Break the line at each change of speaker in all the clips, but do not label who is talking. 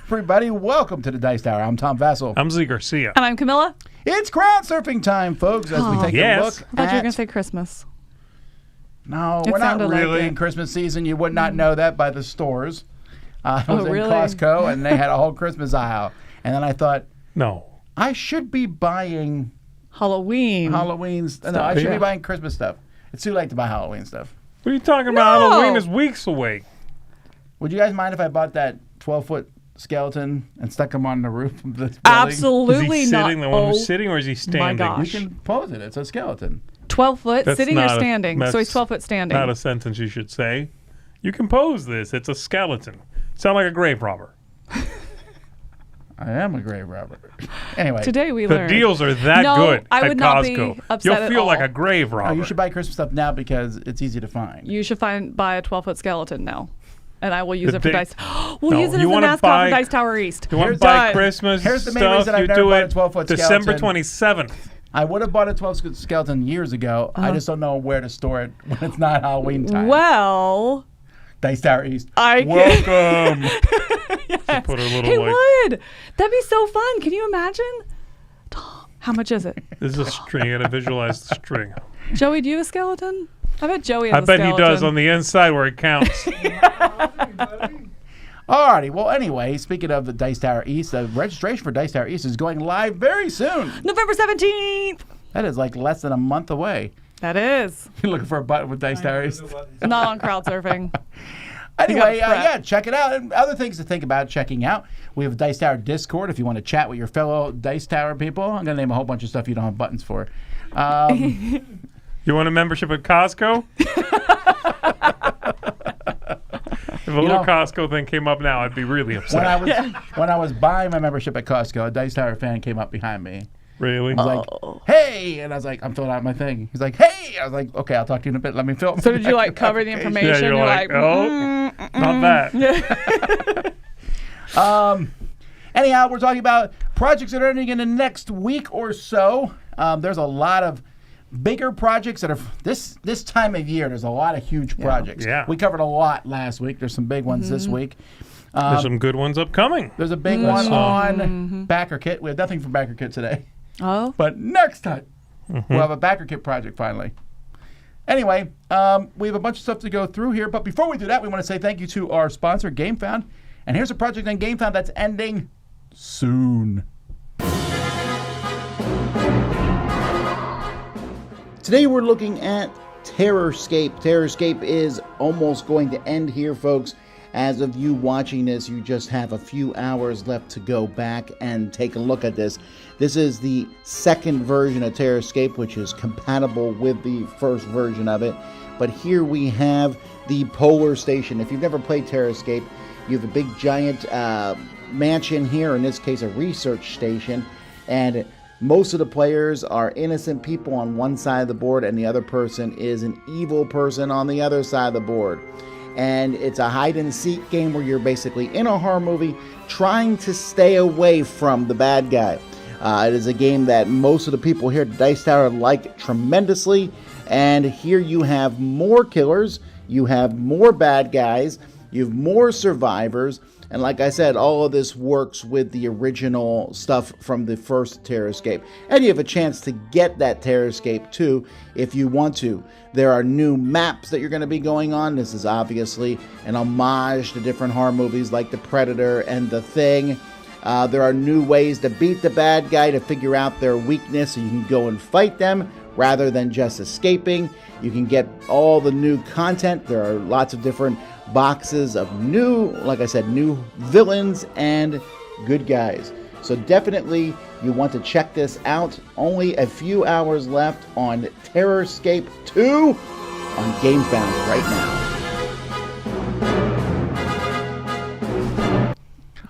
Everybody, welcome to the Dice Tower. I'm Tom Vassell.
I'm Z Garcia.
And I'm Camilla.
It's crowdsurfing time, folks, as we take a look
I thought you were going to say Christmas.
No,
It
we're not
sounded like
really
it.
in Christmas season. You would not know that by the stores. I was in
really?
Costco, and they had a whole Christmas aisle. And then I thought,
No.
I should be buying
Halloween.
No, I should be buying Christmas stuff. It's too late to buy Halloween stuff.
What are you talking about?
No.
Halloween is weeks away.
Would you guys mind if I bought that 12-foot skeleton and stuck him on the roof of the building?
Absolutely
Is he
not.
sitting? The one who's sitting, or is he standing?
gosh.
You can pose it. It's a skeleton.
12 foot,
That's
sitting or
not a-
standing. So he's
that's
12 foot standing.
Not a sentence you should say. You compose this. It's a skeleton. Sound like a grave robber.
I am a grave robber. Anyway.
Today we
The
learned.
deals are that
No,
good
I
at
would not be
Costco.
upset
You'll
at
feel like
all.
a grave robber.
You should buy Christmas stuff now because it's easy to find.
You should buy a 12 foot skeleton now. And I will use
The
it for
day-
dice. We'll
No,
use it
you
as a
wanna
mascot
buy-
for Dice Tower East.
You want to
Here's
buy
the-
Christmas
here's the main
stuff?
reason I've
You
never
do
bought a
it
12-foot
December
skeleton.
27th.
I would have bought a 12-foot skeleton years ago. I just don't know where to store it when it's not Halloween time.
Well,
Dice Tower East.
I can.
Welcome.
Yes.
Put a little
It
like
would. That'd be so fun. Can you imagine? How much is it?
this is a string. You gotta visualize the string.
Joey, do you have a skeleton? I bet Joey has
I
a
bet
skeleton.
he does on the inside where it counts.
Alrighty. Well, anyway, speaking of the Dice Tower East, the registration for Dice Tower East is going live very soon.
November 17th.
That is like less than a month away.
That is.
You're looking for a button with Dice Tower East.
Not on crowdsurfing.
Anyway,
prep.
yeah, check it out. And other things to think about checking out. We have a Dice Tower Discord if you want to chat with your fellow Dice Tower people. I'm going to name a whole bunch of stuff you don't have buttons for.
You want a membership at Costco? If a little Costco thing came up now, I'd be really upset.
When I was buying my membership at Costco, a Dice Tower fan came up behind me.
Really?
He was like, hey! And I was like, I'm filling out my thing. He's like, hey! I was like, okay, I'll talk to you in a bit. Let me fill.
So did you like cover the information?
Yeah, you're like, oh, not that.
Anyhow, we're talking about projects that are ending in the next week or so. There's a lot of bigger projects that are this time of year. There's a lot of huge projects.
Yeah.
We covered a lot last week. There's some big ones this week.
There's some good ones upcoming.
There's a big one on Backerkit. We have nothing for Backerkit today.
Oh.
But next time, we'll have a Backerkit project finally. Anyway, we have a bunch of stuff to go through here. But before we do that, we want to say thank you to our sponsor, Gamefound. And here's a project on Gamefound that's ending soon. Today we're looking at Terrorscape. Terrorscape is almost going to end here, folks. As of you watching this, you just have a few hours left to go back and take a look at this. This is the second version of Terrorscape, which is compatible with the first version of it. But here we have the Polar Station. If you've never played Terrorscape, you have a big giant mansion here, in this case a research station, and most of the players are innocent people on one side of the board, and the other person is an evil person on the other side of the board. And it's a hide-and-seek game where you're basically in a horror movie trying to stay away from the bad guy. It is a game that most of the people here at Dice Tower like tremendously, and here you have more killers, you have more bad guys, you have more survivors, and like I said, all of this works with the original stuff from the first Terrorscape. And you have a chance to get that Terrorscape too if you want to. There are new maps that you're going to be going on. This is obviously an homage to different horror movies like The Predator and The Thing. There are new ways to beat the bad guy, to figure out their weakness so you can go and fight them rather than just escaping. You can get all the new content. There are lots of different boxes of new, like I said, new villains and good guys. So definitely you want to check this out. Only a few hours left on Terrorscape 2 on Gamefound right now.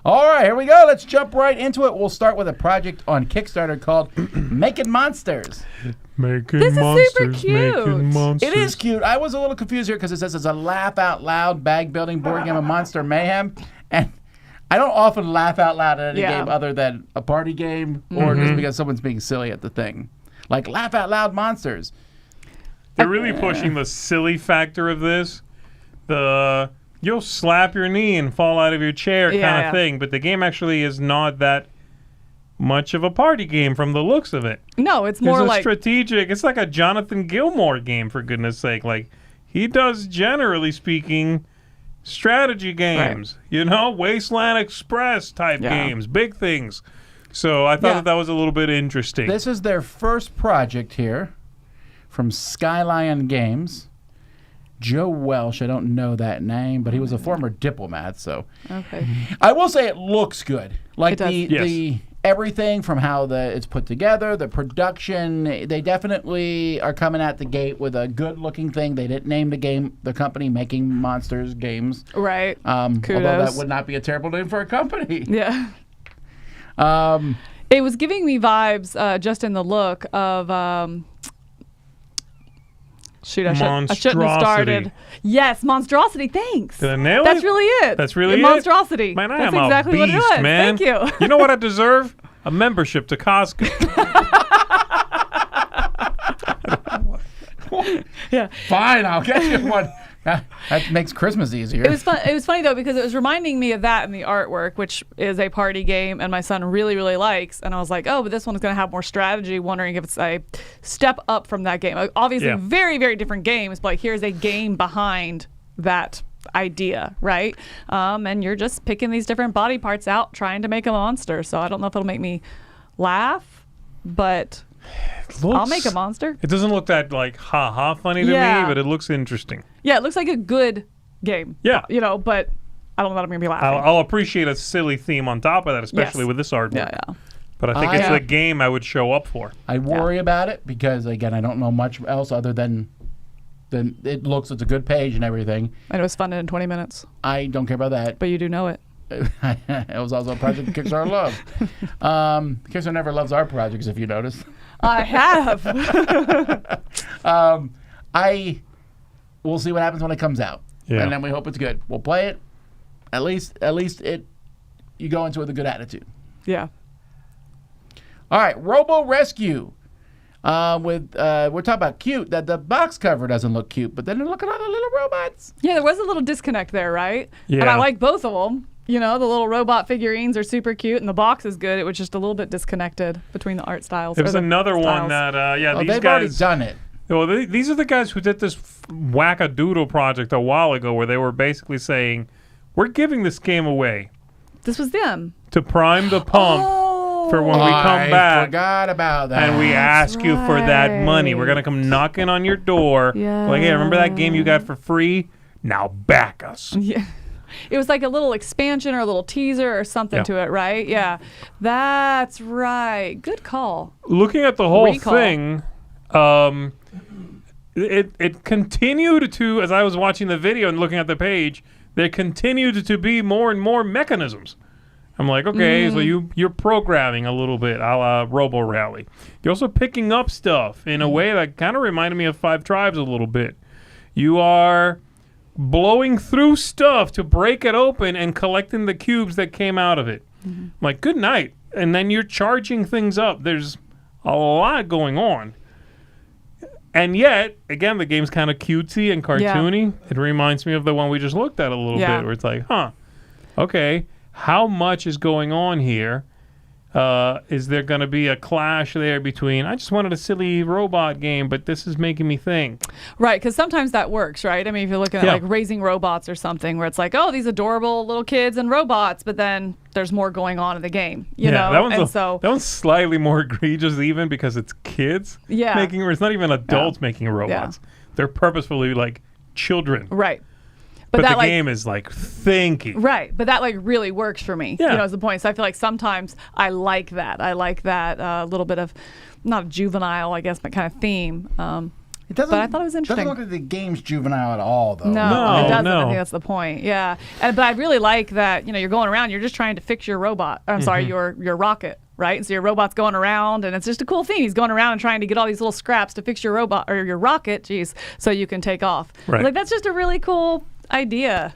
All right, here we go. Let's jump right into it. We'll start with a project on Kickstarter called Making Monsters.
This is
super cute.
It is cute. I was a little confused here because it says it's a laugh out loud bag building board game of Monster Mayhem. And I don't often laugh out loud at any game other than a party game or just because someone's being silly at the thing. Like laugh out loud monsters.
They're really pushing the silly factor of this. The you'll slap your knee and fall out of your chair kind of thing. But the game actually is not that much of a party game from the looks of it.
No, it's more like
strategic. It's like a Jonathan Gilmour game, for goodness sake. Like, he does, generally speaking, strategy games. Right. You know, Wasteland Express type games, big things. So I thought that was a little bit interesting.
This is their first project here from Skyline Games. Joe Welsh, I don't know that name, but he was a former diplomat, so.
Okay.
I will say it looks good. Like
the
everything from how it's put together, the production, they definitely are coming at the gate with a good-looking thing. They didn't name the company Making Monsters Games.
Right.
Although that would not be a terrible name for a company.
Yeah. It was giving me vibes, just in the look of, shoot, I shouldn't have started. Yes, Monstrosity, thanks.
Did I nail
That's
it?
really it.
That's really
Monstrosity.
Man,
That's
am
exactly
a beast,
what it was.
man.
Thank you.
You know what I deserve? A membership to Costco.
Yeah.
Fine, I'll get you one. That makes Christmas easier.
It was fun. It was funny though because it was reminding me of that in the artwork, which is a party game, and my son really, really likes. And I was like, oh, but this one is going to have more strategy. Wondering if it's a step up from that game. Like, obviously, very, very different games, but like, here's a game behind that idea, right? And you're just picking these different body parts out, trying to make a monster. So I don't know if it'll make me laugh, but I'll make a monster.
It doesn't look that like ha funny to me, but it looks interesting.
Yeah, it looks like a good game.
Yeah.
You know, but I don't know that I'm going to be laughing.
I'll appreciate a silly theme on top of that, especially with this artwork.
Yeah.
But I think it's the game I would show up for.
I worry about it because, again, I don't know much else other than it looks, it's a good page and everything.
And it was funded in 20 minutes.
I don't care about that.
But you do know it.
It was also a project Kickstarter love. Kickstarter never loves our projects, if you notice.
I have.
We'll see what happens when it comes out.
Yeah.
And then we hope it's good. We'll play it. At least you go into it with a good attitude.
Yeah.
All right, Robo Rescue. We're talking about cute, that the box cover doesn't look cute, but then look at all the little robots.
Yeah, there was a little disconnect there, right?
Yeah.
And I like both of them. You know, the little robot figurines are super cute, and the box is good. It was just a little bit disconnected between the art styles.
There was another one that, these
they've
guys
already done it.
Well, these are the guys who did this wackadoodle project a while ago where they were basically saying, we're giving this game away.
This was them.
To prime the pump for when we come back.
I forgot about that.
And we ask you for that money. We're going to come knocking on your door.
Yeah.
Like, hey, remember that game you got for free? Now back us.
Yeah. It was like a little expansion or a little teaser or something to it, right? Yeah. That's right. Good call.
Looking at the whole thing, it continued to, as I was watching the video and looking at the page, there continued to be more and more mechanisms. I'm like, okay, so you're programming a little bit, a la Robo Rally. You're also picking up stuff in a way that kind of reminded me of Five Tribes a little bit. You are blowing through stuff to break it open and collecting the cubes that came out of it. I'm like, good night. And then you're charging things up. There's a lot going on. And yet, again, the game's kind of cutesy and cartoony. Yeah. It reminds me of the one we just looked at a little bit, where it's like, okay, how much is going on here? Is there going to be a clash there between, I just wanted a silly robot game, but this is making me think.
Right, because sometimes that works, right? I mean, if you're looking at like Raising Robots or something, where it's like, oh, these adorable little kids and robots, but then there's more going on in the game, you know?
That one's slightly more egregious even because it's kids making, it's not even adults making robots. Yeah. They're purposefully like children.
Right.
But that, the game is like thinking.
Right. But that like really works for me. Yeah. You know, is the point. So I feel like sometimes I like that. I like that little bit of, not a juvenile, I guess, but kind of theme.
It doesn't,
but I thought it was interesting.
It doesn't look like the game's juvenile at all, though.
No, it doesn't. I think that's the point. Yeah. But I really like that, you know, you're going around, you're just trying to fix your robot. I'm sorry, your rocket. Right? And so your robot's going around, and it's just a cool thing. He's going around and trying to get all these little scraps to fix your robot or your rocket, so you can take off.
Right.
Like, that's just a really cool idea.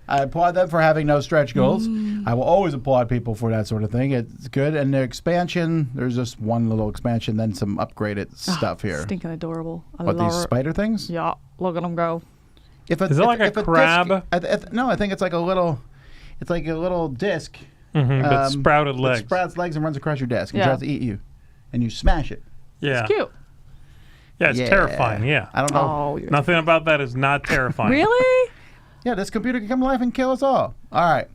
I applaud them for having no stretch goals. I will always applaud people for that sort of thing. It's good. And the expansion, there's just one little expansion, then some upgraded stuff here.
Stinking adorable.
What, these spider things?
Yeah. Look at them go.
If
Is it like a crab?
No, I think it's like a little. It's like a little disc.
But sprouted legs.
It sprouts legs and runs across your desk and
Yeah.
tries to eat you, and you smash it.
Yeah.
It's cute.
Yeah, it's terrifying. Yeah.
I don't know.
Oh,
Nothing about that is not terrifying.
really?
Yeah, this computer can come to life and kill us all. All right.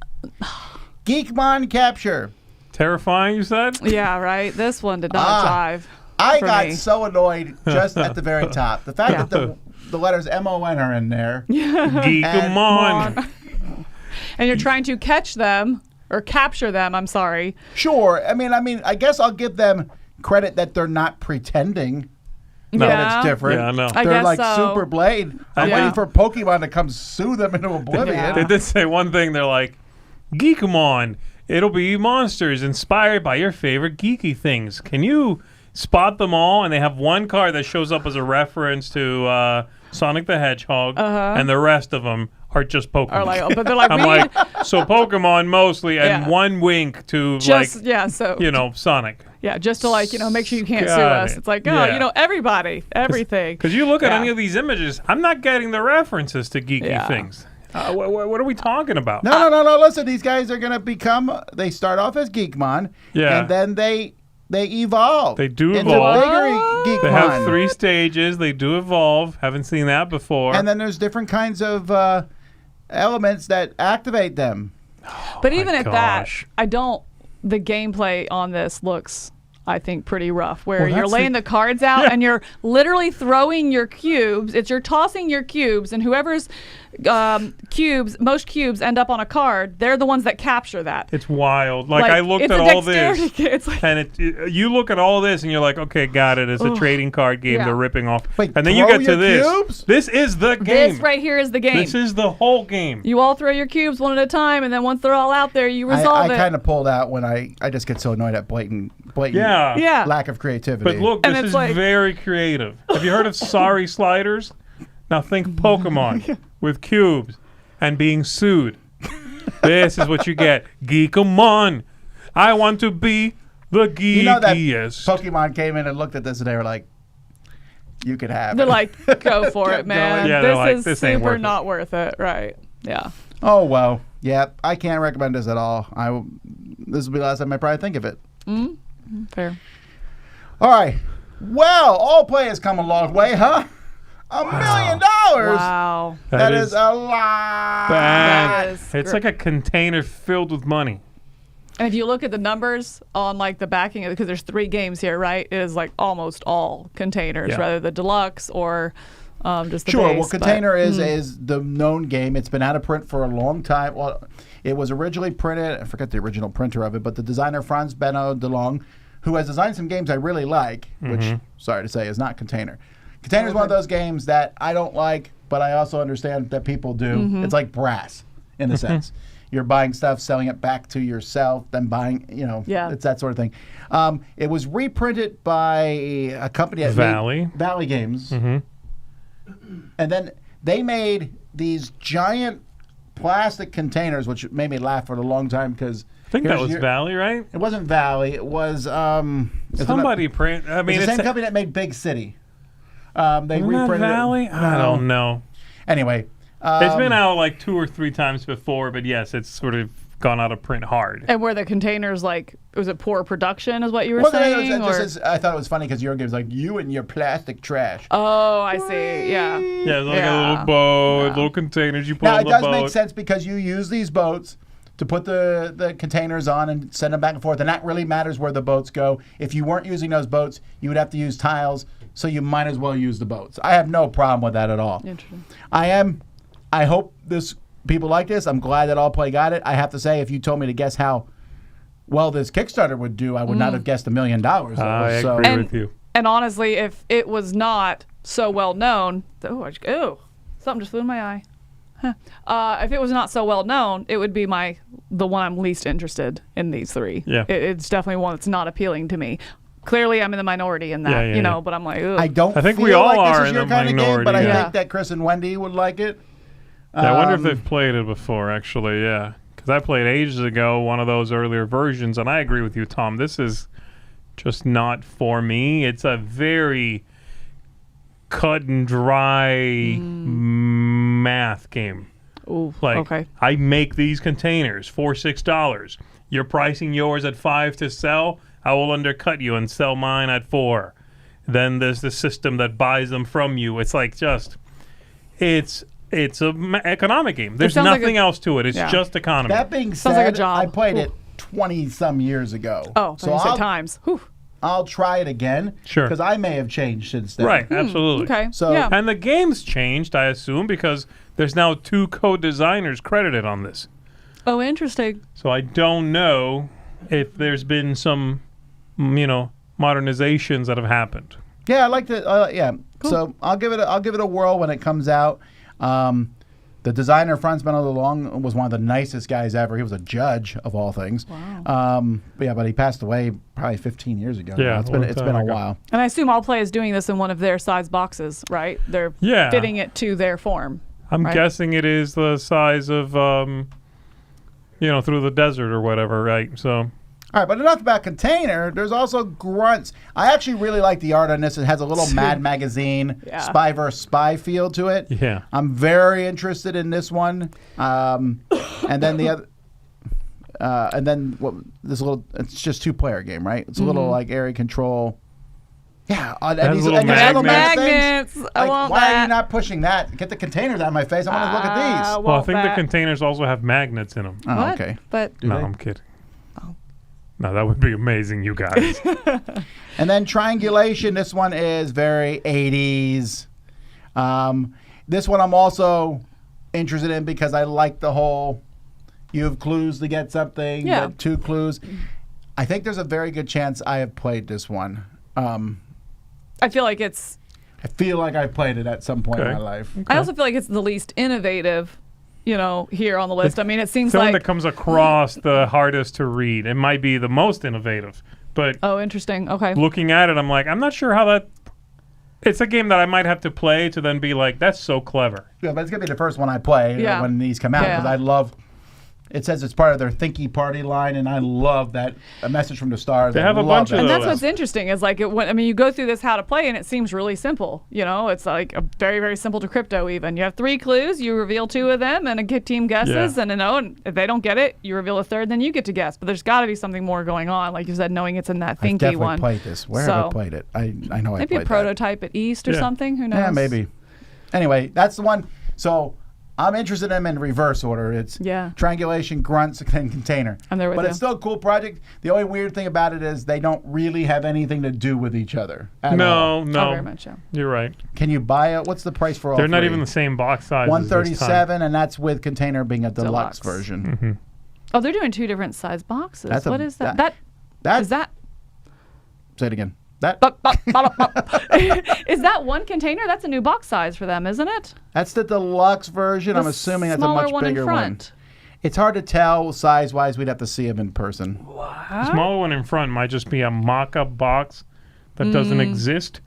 Geekmon Capture.
Terrifying, you said?
Yeah, right. This one did not jive.
I
for
got
me.
so annoyed just at the very top. The fact that the letters MON are in there.
Geekmon.
And you're trying to catch them or capture them. I'm sorry.
Sure. I mean, I guess I'll give them credit that they're not pretending that it's different.
Yeah, I know.
I
They're
guess
like
so.
Super Blade. I'm
Yeah.
waiting for Pokemon to come sue them into oblivion.
Yeah.
They did say one thing. They're like, Geekmon. It'll be monsters inspired by your favorite geeky things. Can you spot them all? And they have one card that shows up as a reference to Sonic the Hedgehog, and the rest of them are just Pokemon.
Or like, but they're like,
I'm
we
like, so Pokemon mostly, and
Yeah.
one wink to
just so
Sonic.
yeah, just to make sure you can't sue
Got
us.
it.
It's like,
Yeah.
everybody, everything.
Because you look at
Yeah.
any of these images, I'm not getting the references to geeky
Yeah.
things. What are we talking about?
No. Listen, these guys are going to become. They start off as Geekmon,
Yeah.
and then they evolve.
They do
into
evolve.
bigger Geekmon.
They have 3 stages. They do evolve. Haven't seen that before.
And then there's different kinds of elements that activate them.
But even at
gosh.
that, the gameplay on this looks, I think, pretty rough, where
Well,
you're
that's
laying the cards out and you're literally throwing your cubes. You're tossing your cubes, and whoever's most cubes end up on a card, they're the ones that capture that.
It's wild. Like I looked
it's
at
a
all
dexterity
this,
game. It's like,
and you look at all this, and you're like, okay, got it. It's a trading card game.
Yeah.
They're ripping off.
Wait,
and then you
throw
get to
your
this.
cubes?
This is the game.
this right here is the game.
This is the whole game.
You all throw your cubes one at a time, and then once they're all out there, you resolve
I
it.
kind of pulled out when I just get so annoyed at blatant
Yeah.
lack of creativity.
But look,
And
this
it's
is
like-
very creative. Have you heard of Sorry Sliders? Now think Pokemon with cubes and being sued. This is what you get. Geekmon. I want to be the geekiest.
You know that Pokemon came in and looked at this and they were like, you could have
They're
it.
like, go for
Kept
it, man.
going.
Yeah, they're
this
like,
is
this ain't
super
worth it.
not worth it. Right. Yeah.
Oh, well. Yeah, I can't recommend this at all. This will be the last time I probably think of it.
Fair.
All right. Well, all play has come a long way, huh? $1 million.
Wow.
That is a lot.
bad.
That is
It's
great.
like a container filled with money.
And if you look at the numbers on like the backing, because there's 3 games here, right? It is like almost all containers,
Yeah.
rather the deluxe or just the
Sure.
base.
Well, Container is the known game. It's been out of print for a long time. Well, it was originally printed. I forget the original printer of it, but the designer Franz Benno de Long, who has designed some games I really like, which, sorry to say, is not Container. Container is one of those games that I don't like, but I also understand that people do. It's like Brass, in a sense. You're buying stuff, selling it back to yourself, then buying,
Yeah.
it's that sort of thing. It was reprinted by a company at Valley Games. And then they made these giant plastic containers, which made me laugh for a long time because
I think that was Valley, right?
it wasn't Valley. It was
Somebody print. I mean,
it's the same company that made Big City. They
Isn't that
reprinted
Valley.
it.
I don't know.
Anyway,
It's been out like 2 or 3 times before, but yes, it's sort of gone out of print hard.
And were the containers like, was it poor production, is what you were
well,
saying?
I thought it was funny because your game's like you and your plastic trash.
Oh, I see. Yeah.
Yeah, it's like a
Yeah.
little boat, little containers you put
Now
on
it
the
does
boat.
make sense because you use these boats to put the containers on and send them back and forth, and that really matters where the boats go. If you weren't using those boats, you would have to use tiles, so you might as well use the boats. I have no problem with that at all.
Interesting.
I hope people like this. I'm glad that All Play got it. I have to say, if you told me to guess how well this Kickstarter would do, I would not have guessed $1 million.
I agree with you.
And honestly, if it was not so well known, something just flew in my eye. If it was not so well known, it would be the one I'm least interested in these 3.
Yeah.
It's definitely one that's not appealing to me. Clearly, I'm in the minority in that,
Yeah, yeah.
but I'm like, ugh.
I
think
feel
we all
like
are
this is
in
your
the
kind of game, but I
minority,
think that Chris and Wendy would like it.
Yeah, I wonder if they've played it before, actually, yeah. Because I played ages ago one of those earlier versions, and I agree with you, Tom. This is just not for me. It's a very cut and dry math game.
Ooh,
Like,
okay.
I make these containers for $6. You're pricing yours at $5 to sell. I will undercut you and sell mine at $4. Then there's the system that buys them from you. It's like it's a economic game. There's
sounds like
nothing else to it. It's
yeah.
just economy.
That being
Sounds like a
said,
job.
I played
Ooh.
it 20-some years ago.
Oh, so
I'll,
times. Whew.
I'll try it again.
Sure.
Because I may have changed since then.
Right, absolutely.
Okay.
So-
yeah.
And the game's changed, I assume, because there's now 2 co-designers credited on this.
Oh, interesting.
So I don't know if there's been some, modernizations that have happened.
Yeah, I like to. Yeah. Cool. So I'll give it a whirl when it comes out. The designer Franz Benelong was one of the nicest guys ever. He was a judge of all things.
Wow.
But he passed away probably 15 years ago.
Yeah,
now. It's been a while.
And I assume All Play is doing this in one of their size boxes, right? They're
Yeah.
fitting it to their form.
I'm
right?
guessing it is the size of, through the desert or whatever, right? So,
All right, but enough about Container. There's also GRUNTZ. I actually really like the art on this. It has a little Mad Magazine
Yeah.
spy versus spy feel to it.
yeah.
I'm very interested in this one. And then the other, this little. It's just 2-player game, right? It's a little like area control. Yeah, and
Has
these
little
and these little
magnets.
things.
I want
why are
that.
you not pushing that? Get the containers out of my face. I want to look at these.
Well, I think the containers also have magnets in them.
Oh,
What?
okay.
But
No,
they?
I'm kidding. No, that would be amazing, you guys.
And then Triangulation. This one is very 80s. This one I'm also interested in because I like the whole. You have clues to get something.
Yeah.
You have 2 clues. I think there's a very good chance I have played this one.
I feel like it's.
I feel like I played it at some point in
Okay.
my life.
I also feel like it's the least innovative, here on the list. I mean, it seems
The one
like.
that comes across the hardest to read. It might be the most innovative, but
Oh, interesting. Okay.
looking at it, I'm like, I'm not sure how that. It's a game that I might have to play to then be like, that's so clever.
Yeah, but it's gonna be the first one I play
Yeah.
when these come out
Yeah.
because I love. It says it's part of their Thinky Party line, and I love that. A message from the stars.
They
I
have a
love
bunch
that.
of
And
those.
that's what's interesting is like you go through this how to play and it seems really simple. It's like a very, very simple to crypto even. You have 3 clues, you reveal 2 of them and a team guesses
Yeah.
and if they don't get it, you reveal a third, then you get to guess. But there's got to be something more going on, like you said, knowing it's in that
I've
thinky
definitely
one.
played this. Where have I
So,
played it? I know I
Maybe
played
a prototype at East or
Yeah.
something. Who knows?
that. Yeah, maybe. Anyway, that's the one. So I'm interested in them in reverse order. It's Triangulation, GRUNTZ, and Container.
I'm there with
but
you.
it's still a cool project. The only weird thing about it is they don't really have anything to do with each other. at all.
No,
Oh,
no.
very much so.
You're right.
Can you buy it? What's the price for all
They're not
three?
even the same box size.
137, and that's with Container being a deluxe
Deluxe.
version.
Oh, they're doing 2 different size boxes.
That's
What is that?
That
Is that
say it again. That
is that one container? That's a new box size for them, isn't it?
that's the deluxe version. I'm
The
assuming that's a
smaller
much
one in
bigger one.
front.
It's hard to tell size wise. We'd have to see them in person.
The smaller one in front might just be a mock-up box that doesn't exist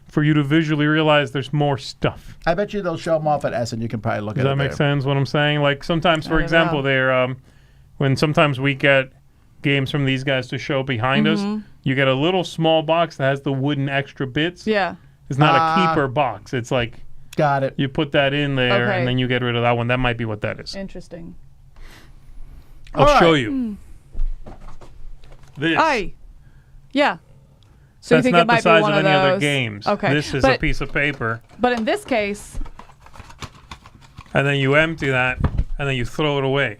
for you to visually realize there's more stuff.
I bet you they'll show them off at Essen. You can probably look
Does
at it.
that make
there.
sense what I'm saying? Like sometimes, for
don't
example,
know.
they're when sometimes we get games from these guys to show behind us, you get a little small box that has the wooden extra bits.
Yeah.
It's not a keeper box. It's like
Got it.
you put that in there
Okay.
and then you get rid of that one. That might be what that is.
Interesting.
I'll
All
show
right.
you. This.
Aye. Yeah. So
That's
you think
not
it might
the size
be one
of
of
any
those?
other games.
Okay.
This is a
but,
piece of paper.
But in this case,
And then you empty that and then you throw it away.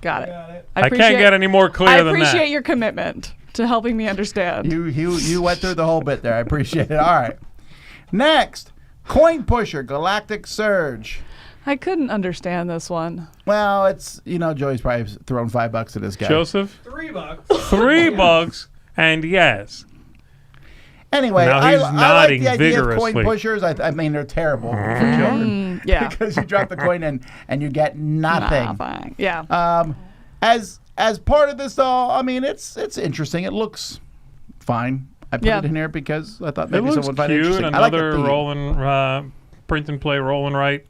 got it.
I can't get any more clear
I
than that.
appreciate your commitment to helping me understand.
You went through the whole bit there. I appreciate it. All right. Next, Coin Pusher Galactic Surge.
I couldn't understand this one.
Well, it's Joey's probably thrown $5 at this guy.
Joseph?
$3.
$3 and yes.
Anyway,
Now
I
he's
like
nodding
the idea of
vigorously.
coin pushers. I mean, they're terrible for children
Yeah.
because you drop the coin in and you get nothing.
Nothing. Yeah.
As part of this, though, I mean, it's interesting. It looks fine. I put
Yeah.
it in here because I thought
It
maybe
looks
someone would find it
cute.
interesting. I like the
Another
theme.
rolling, print and play, roll and write.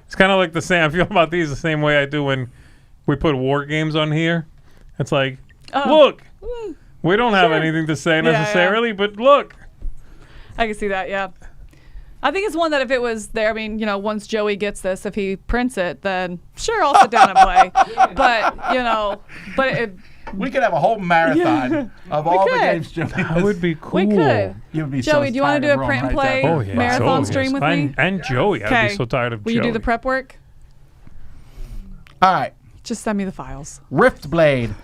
It's kind of like the same. I feel about these the same way I do when we put war games on here. It's like, look, we don't have anything to say
yeah.
necessarily, but look.
I can see that. Yeah. I think it's one that if it was there, I mean, once Joey gets this, if he prints it, then sure, I'll sit down and play. But
we could have a whole marathon of all the games Joey
That would be cool.
we could.
You would be
Joey,
so
do you want to do a print and play marathon stream with me?
And Joey. I'd be so tired of
Will
Joey.
you do the prep work?
All right.
Just send me the files.
Riftblade,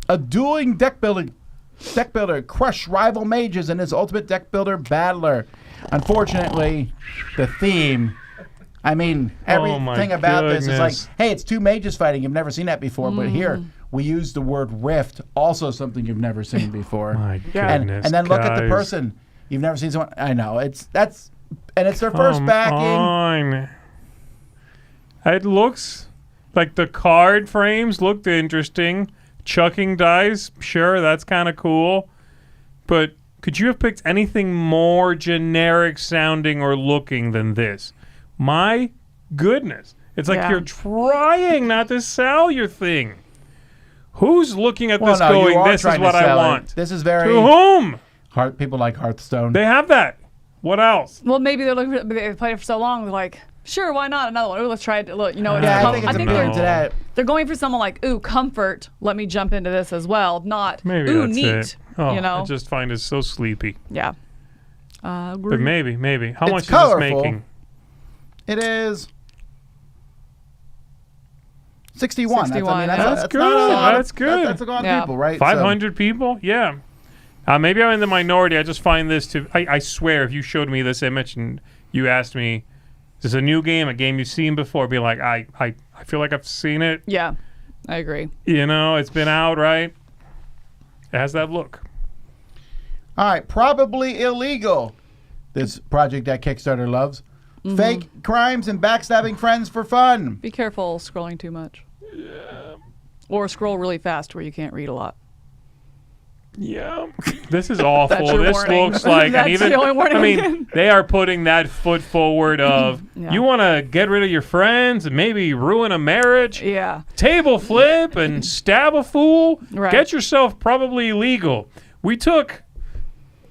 a dueling deck builder, crush rival mages in his ultimate deck builder battler. Unfortunately, the theme, I mean, everything about this is like, hey, it's two mages fighting. You've never seen that before. But here, we use the word rift, also something you've never seen before.
My goodness,
and then look at the person. You've never seen someone. I know. And it's their first backing.
It looks like the card frames looked interesting. Chucking dice, sure, that's kind of cool. But could you have picked anything more generic sounding or looking than this? My goodness. It's like you're trying not to sell your thing. Who's looking at this going, this is what I want?
This is very...
To whom?
People like Hearthstone.
They have that. What else?
Well, maybe they're looking for, they've played it for so long, they're like, sure, why not another one? Ooh, let's try it. Look,
I think
they're going for someone like, ooh, comfort. Let me jump into this as well. Not,
maybe
ooh,
that's
neat.
It. Oh, I just find it so sleepy.
Yeah.
But maybe. How much
colorful.
is this making?
It is 61.
61.
That's good. That's good.
That's a lot of people, right?
500 people? Yeah. Maybe I'm in the minority. I just find this I swear, if you showed me this image and you asked me, is this a new game, a game you've seen before? Be like, I feel like I've seen it.
Yeah, I agree.
It's been out, right? It has that look.
All right, probably illegal. This project that Kickstarter loves. Fake crimes and backstabbing friends for fun.
Be careful scrolling too much. Yeah. Or scroll really fast where you can't read a lot.
Yeah. This is awful. This
warning.
looks like
That's the only warning.
They are putting that foot forward of you want to get rid of your friends and maybe ruin a marriage.
Yeah.
Table flip and stab a fool.
Right.
Get yourself probably legal. We took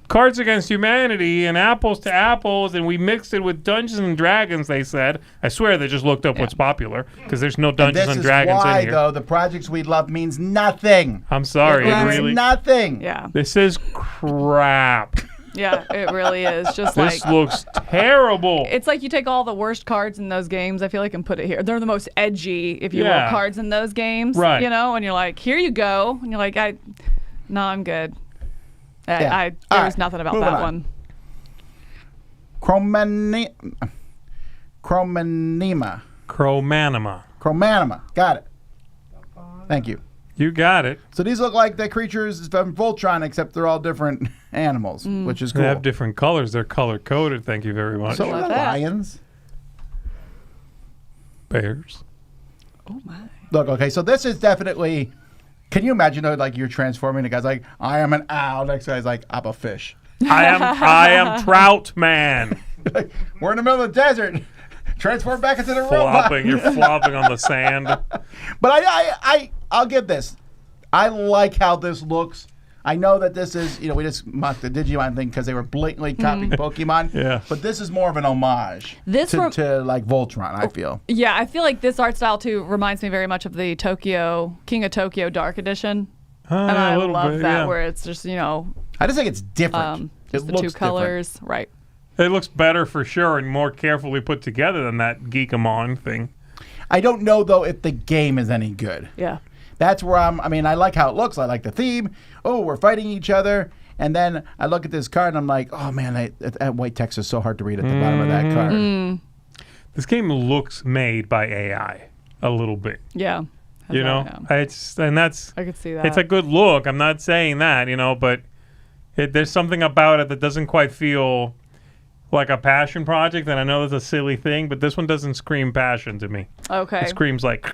Cards Against Humanity and Apples to Apples and we mixed it with Dungeons and Dragons, they said. I swear they just looked up what's popular because there's no Dungeons and Dragons
in here.
This is why,
though, the projects we love means nothing.
I'm sorry.
It means nothing.
Yeah.
This is crap.
Yeah, it really is. Just
this looks terrible.
It's like you take all the worst cards in those games, I feel like, and put it here. They're the most edgy, if you will, cards in those games.
Right.
And you're like, here you go. And you're like, I'm good. There was nothing about that one.
Chromanima. Got it. Thank you.
You got it.
So these look like the creatures from Voltron, except they're all different animals, which is cool.
They have different colors. They're color-coded. Thank you very much.
So are the lions.
Bears.
Oh, my.
Look, okay, so this is definitely... Can you imagine, like, you're transforming, the guy's like, I am an owl. Next guy's like, I'm a fish.
I am Trout Man.
We're in the middle of the desert. Transform back into the robot.
You're flopping on the sand.
But I'll give this. I like how this looks. I know that this is, we just mocked the Digimon thing because they were blatantly copying Pokemon.
Yeah.
But this is more of an homage to like Voltron, I feel.
Yeah, I feel like this art style, too, reminds me very much of the King of Tokyo Dark Edition. And I love that, where it's just,
I just think it's different.
Just the two colors.
Different.
Right.
It looks better for sure and more carefully put together than that Geekmon thing.
I don't know, though, if the game is any good.
Yeah.
That's where I like how it looks. I like the theme. Oh, we're fighting each other. And then I look at this card and I'm like, oh, man, that white text is so hard to read at the bottom of that card.
This game looks made by AI a little bit.
Yeah.
I could see that. It's a good look. I'm not saying that, but there's something about it that doesn't quite feel like a passion project. And I know that's a silly thing, but this one doesn't scream passion to me.
Okay.
It screams like...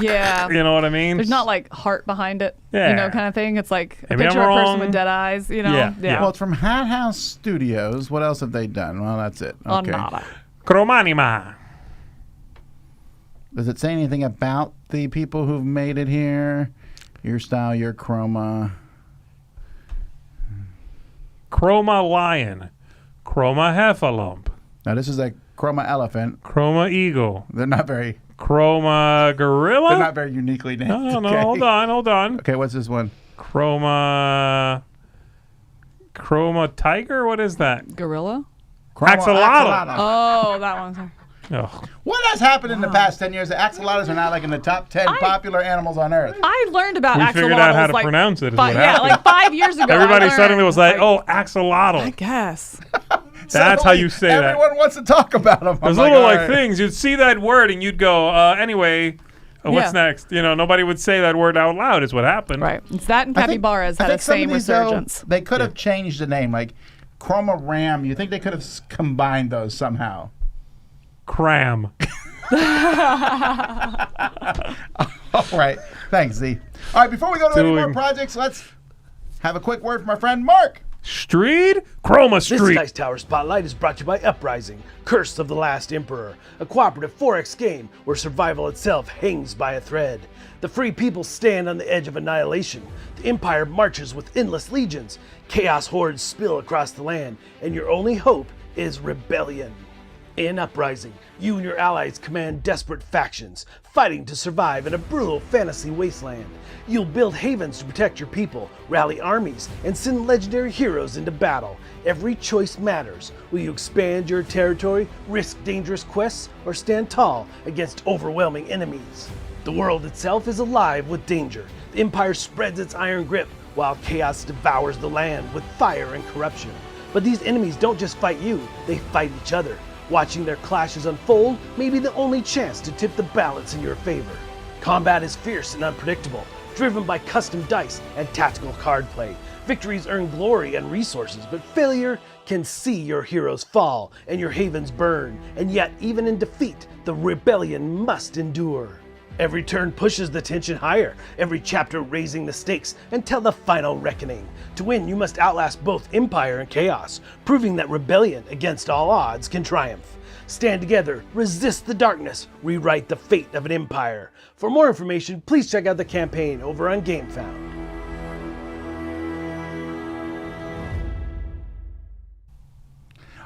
Yeah.
You know what I mean?
There's not like heart behind it, kind of thing. It's like a
Maybe
picture of a person with dead eyes,
Yeah.
Well, it's from Hat House Studios. What else have they done? Well, that's it. Okay.
Khromania.
Does it say anything about the people who've made it here? Your style, your chroma.
Chroma Lion. Chroma Heffalump.
Now, this is a Chroma elephant.
Chroma eagle.
They're not very...
Chroma gorilla?
They're not very uniquely named.
No,
okay.
hold on.
Okay, what's this one?
Chroma tiger? What is that?
Gorilla?
Axolotl.
Oh, that one.
Oh.
What has happened in the past 10 years? The axolotls are now like in the top 10 popular animals on Earth.
I learned about
We
axolotls.
figured out how to
like
pronounce it. Is what
yeah,
happened.
like 5 years ago.
Everybody suddenly was like, "Oh, axolotl."
I guess.
That's how you say that.
Everyone wants to talk about them.
There's little like things. You'd see that word and you'd go, anyway, what's next? You know, nobody would say that word out loud is what happened.
Right. It's that and capybaras had the same resurgence.
They could have changed the name. Like Chroma Ram. You think they could have combined those somehow?
Cram.
All right. Thanks, Z. All right, before we go to any more projects, let's have a quick word from our friend Mark.
Streed? Chroma
This
Street.
Dice Tower Spotlight is brought to you by Uprising, Curse of the Last Emperor, a cooperative 4X game where survival itself hangs by a thread. The free people stand on the edge of annihilation. The Empire marches with endless legions. Chaos hordes spill across the land, and your only hope is rebellion. In Uprising, you and your allies command desperate factions, fighting to survive in a brutal fantasy wasteland. You'll build havens to protect your people, rally armies, and send legendary heroes into battle. Every choice matters. Will you expand your territory, risk dangerous quests, or stand tall against overwhelming enemies? The world itself is alive with danger. The Empire spreads its iron grip, while chaos devours the land with fire and corruption. But these enemies don't just fight you, they fight each other. Watching their clashes unfold may be the only chance to tip the balance in your favor. Combat is fierce and unpredictable, driven by custom dice and tactical card play. Victories earn glory and resources, but failure can see your heroes fall and your havens burn. And yet, even in defeat, the rebellion must endure. Every turn pushes the tension higher, every chapter raising the stakes until the final reckoning. To win, you must outlast both Empire and Chaos, proving that rebellion against all odds can triumph. Stand together, resist the darkness, rewrite the fate of an empire. For more information, please check out the campaign over on Gamefound.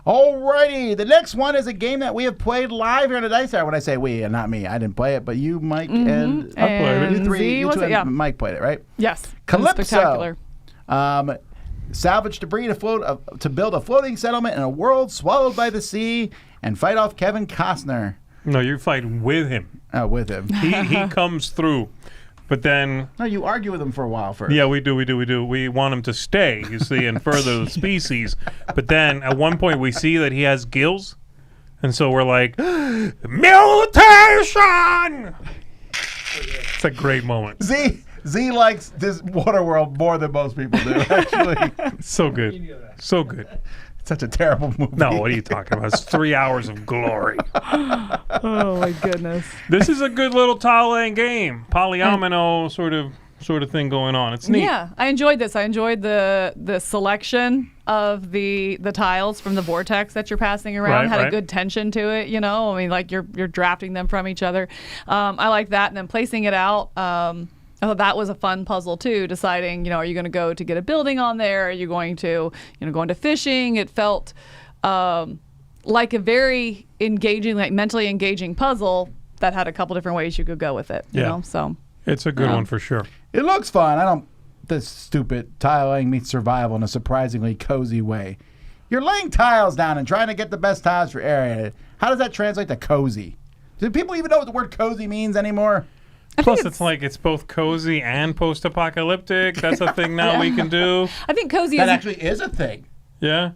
Alrighty, the next one is a game that we have played live here on the Dice Tower. When I say we, and not me, I didn't play it, but you, Mike, and
I played it.
you three,
Z,
you
was
two,
it? Yeah.
and Mike played it, right?
Yes.
Kalypso.
Spectacular.
Salvage debris to build a floating settlement in a world swallowed by the sea and fight off Kevin Costner.
No, you fight with him.
Oh, with him.
He comes through. But then...
No, you argue with him for a while first.
Yeah, we do. We want him to stay, you see, and further the species. But then at one point we see that he has gills. And so we're like, mutation! It's a great moment.
Z likes this water world more than most people do, actually.
So good. So good.
It's such a terrible movie.
No, what are you talking about? It's 3 hours of glory.
Oh my goodness.
This is a good little tile-laying game. Polyomino sort of thing going on. It's neat.
Yeah, I enjoyed this. I enjoyed the selection of the tiles from the vortex that you're passing around. Had a good tension to it, you know. I mean, like you're drafting them from each other. I like that, and then placing it out. I thought that was a fun puzzle too, deciding, are you going to go to get a building on there? Are you going to, go into fishing? It felt like a very engaging, like mentally engaging puzzle that had a couple different ways you could go with it. You know, so
it's a good one for sure.
It looks fun. This stupid tiling meets survival in a surprisingly cozy way. You're laying tiles down and trying to get the best tiles for your area. How does that translate to cozy? Do people even know what the word cozy means anymore?
Plus, it's both cozy and post-apocalyptic. That's a thing now we can do.
I think cozy
that actually is a thing.
Yeah.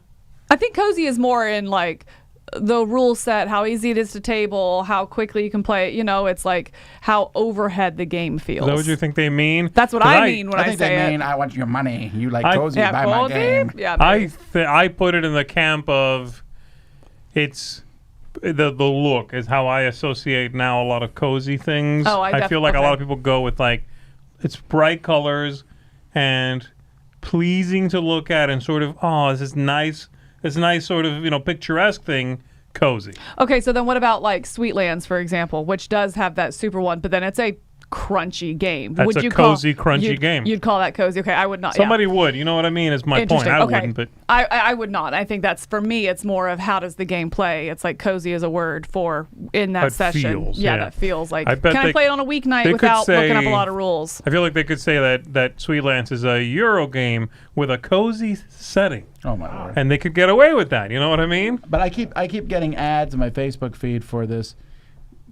I think cozy is more in like the rule set, how easy it is to table, how quickly you can play. It's like how overhead the game feels.
Is that what you think they mean?
That's what I mean when I
think
say
they
it.
mean I want your money. You like cozy, buy
cozy?
my game.
Yeah,
I put it in the camp of it's. The look is how I associate now a lot of cozy things.
Oh,
I feel like a lot of people go with it's bright colors and pleasing to look at and sort of this nice sort of picturesque thing, cozy.
Okay, so then what about like Sweetlands, for example, which does have that super one, but then it's a crunchy game.
That's
would
a
you
cozy, crunchy game.
You'd call that cozy. Okay, I would not.
Somebody would. You know what I mean? Is my point. I wouldn't, but
I would not. I think that's, for me, it's more of how does the game play. It's like cozy is a word for in that session.
Feels,
that feels like,
I bet
can I play it on a weeknight without looking up a lot of rules?
I feel like they could say that Sweet Lance is a Euro game with a cozy setting.
Oh my lord!
And they could get away with that. You know what I mean?
But I keep getting ads in my Facebook feed for this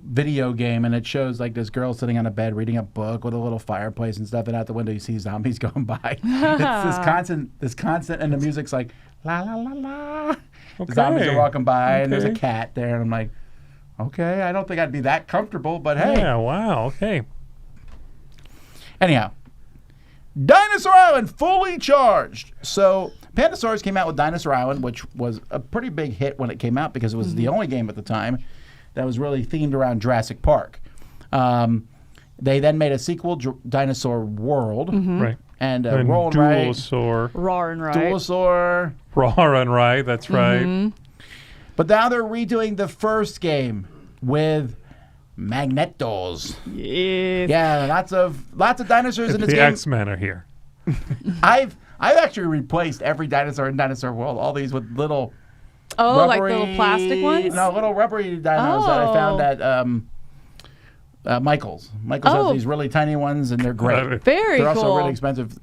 video game, and it shows like this girl sitting on a bed reading a book with a little fireplace and stuff, and out the window you see zombies going by. It's this constant, and the music's like la la la la.
Okay.
Zombies are walking by, and there's a cat there, and I'm like, okay, I don't think I'd be that comfortable, but hey.
Yeah. Wow. Okay.
Anyhow, Dinosaur Island fully charged. So Pandasaurus came out with Dinosaur Island, which was a pretty big hit when it came out because it was the only game at the time that was really themed around Jurassic Park. They then made a sequel, Dinosaur World.
Right.
And Roll and Ride.
Dualosaur.
Roar and Ride.
Dualosaur.
Roar and Ride, that's right.
But now they're redoing the first game with Magnetos.
Yes.
Yeah, lots of dinosaurs in this
The
game.
X-Men are here.
I've actually replaced every dinosaur in Dinosaur World, all these with little
like
rubbery,
little plastic ones?
No, little rubbery dinos that I found at Michael's. Michael's has these really tiny ones, and they're great.
Very
They're
cool.
also really expensive,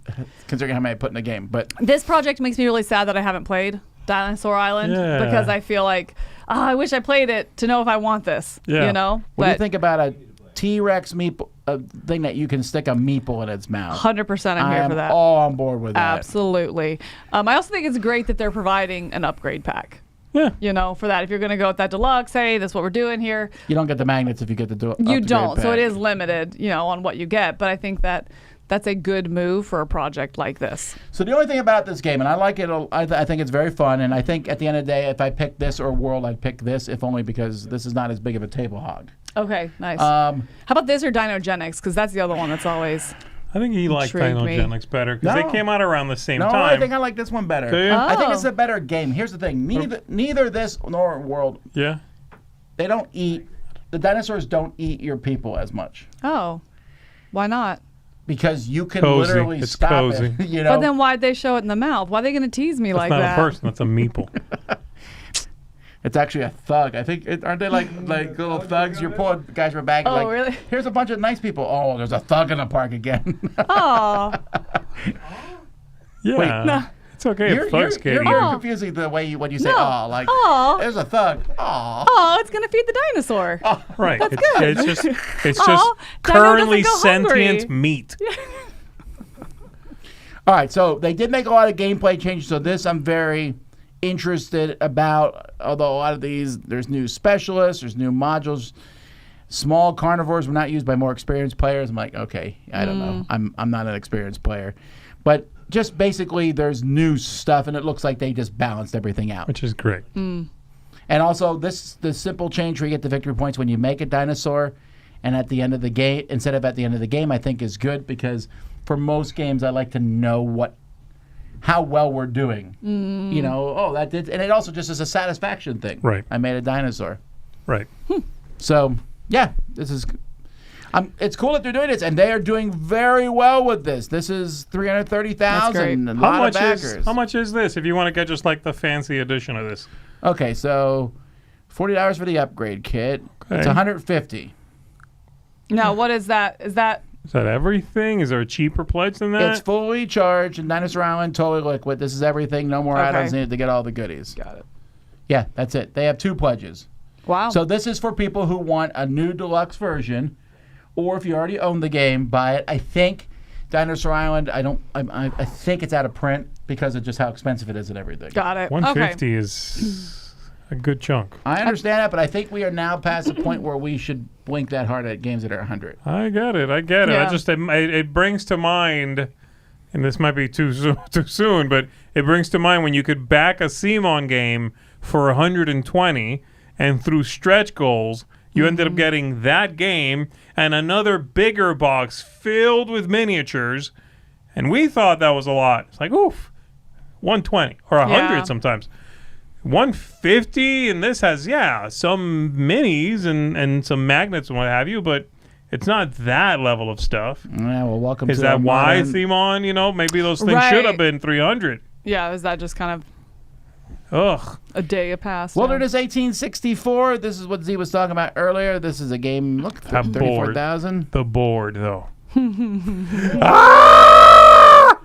considering how many I put in a game. But
this project makes me really sad that I haven't played Dinosaur Island because I feel like I wish I played it to know if I want this.
Yeah.
You know?
What do you think about a T-Rex meeple, a thing that you can stick a meeple in its mouth?
100% I'm here for that.
all on board with that.
Absolutely. I also think it's great that they're providing an upgrade pack.
Yeah.
You know, for that. If you're going to go with that deluxe, hey, that's what we're doing here.
You don't get the magnets if you get the
You don't. So it is limited, on what you get. But I think that that's a good move for a project like this.
So the only thing about this game, and I like it, I think it's very fun, and I think at the end of the day, if I pick this or World, I'd pick this, if only because this is not as big of a table hog.
Okay, nice. How about this or Dinogenics? Because that's the other one that's always...
I think he likes Dinogenics better because they came out around the same time.
No, I think I like this one better.
Do you?
I think it's a better game. Here's the thing. Neither this nor World, they don't eat, the dinosaurs don't eat your people as much.
Oh, why not?
Because you can
Cozy.
literally
It's
stop
cozy.
it. You know?
But then why'd they show it in the mouth? Why are they going to tease me like
that's
that?
not a person. That's a meeple.
It's actually a thug. I think, aren't they like little thugs? You're pulling guys from back.
Oh, really?
Here's a bunch of nice people. Oh, there's a thug in the park again.
Oh.
Yeah.
Wait,
no. It's okay if thugs get
You're
eaten.
confusing the way when you say,
No.
there's a thug. Aw.
Oh, it's going to feed the dinosaur.
Right.
That's
it's,
good.
it's just
Dino
currently
doesn't go
sentient
hungry.
meat.
All right, so they did make a lot of gameplay changes. So this I'm very interested about, although a lot of these, there's new specialists, there's new modules. Small carnivores were not used by more experienced players. I'm like, okay, I don't know. I'm not an experienced player. But just basically there's new stuff, and it looks like they just balanced everything out.
Which is great.
And also the simple change where you get the victory points when you make a dinosaur, and at the end of the game, instead of at the end of the game, I think is good because for most games I like to know how well we're doing. You know, that did, and it also just is a satisfaction thing.
Right.
I made a dinosaur.
Right.
So yeah, this is. It's cool that they're doing this, and they are doing very well with this. This is 330,000. A lot of backers.
How much is this? If you want to get just like the fancy edition of this.
Okay, so $40 for the upgrade kit.
Okay.
It's $150.
Now, what is that?
Is that everything? Is there a cheaper pledge than that?
It's fully charged, and Dinosaur Island, totally liquid. This is everything. No more add-ons needed to get all the goodies.
Got it.
Yeah, that's it. They have 2 pledges.
Wow.
So this is for people who want a new deluxe version, or if you already own the game, buy it. I think Dinosaur Island, I think it's out of print because of just how expensive it is and everything.
Got it.
150 is a good chunk.
I understand that, but I think we are now past the point where we should blink that hard at games that are 100.
I get it.
Yeah.
It brings to mind, and this might be too soon, but it brings to mind when you could back a CMON game for 120, and through stretch goals, you ended up getting that game and another bigger box filled with miniatures, and we thought that was a lot. It's like, oof, 120 or 100 sometimes. 150, and this has, some minis and some magnets and what have you, but It's not that level of stuff.
Yeah, well, welcome
Is
to
that
our
why,
modern-
Simon? You know, maybe those things should have been 300.
Yeah, is that just kind of
Ugh.
a day past?
Wilderness 1864. This is what Z was talking about earlier. This is a game. Look,
I'm bored.
34,000.
The board, though. Ah!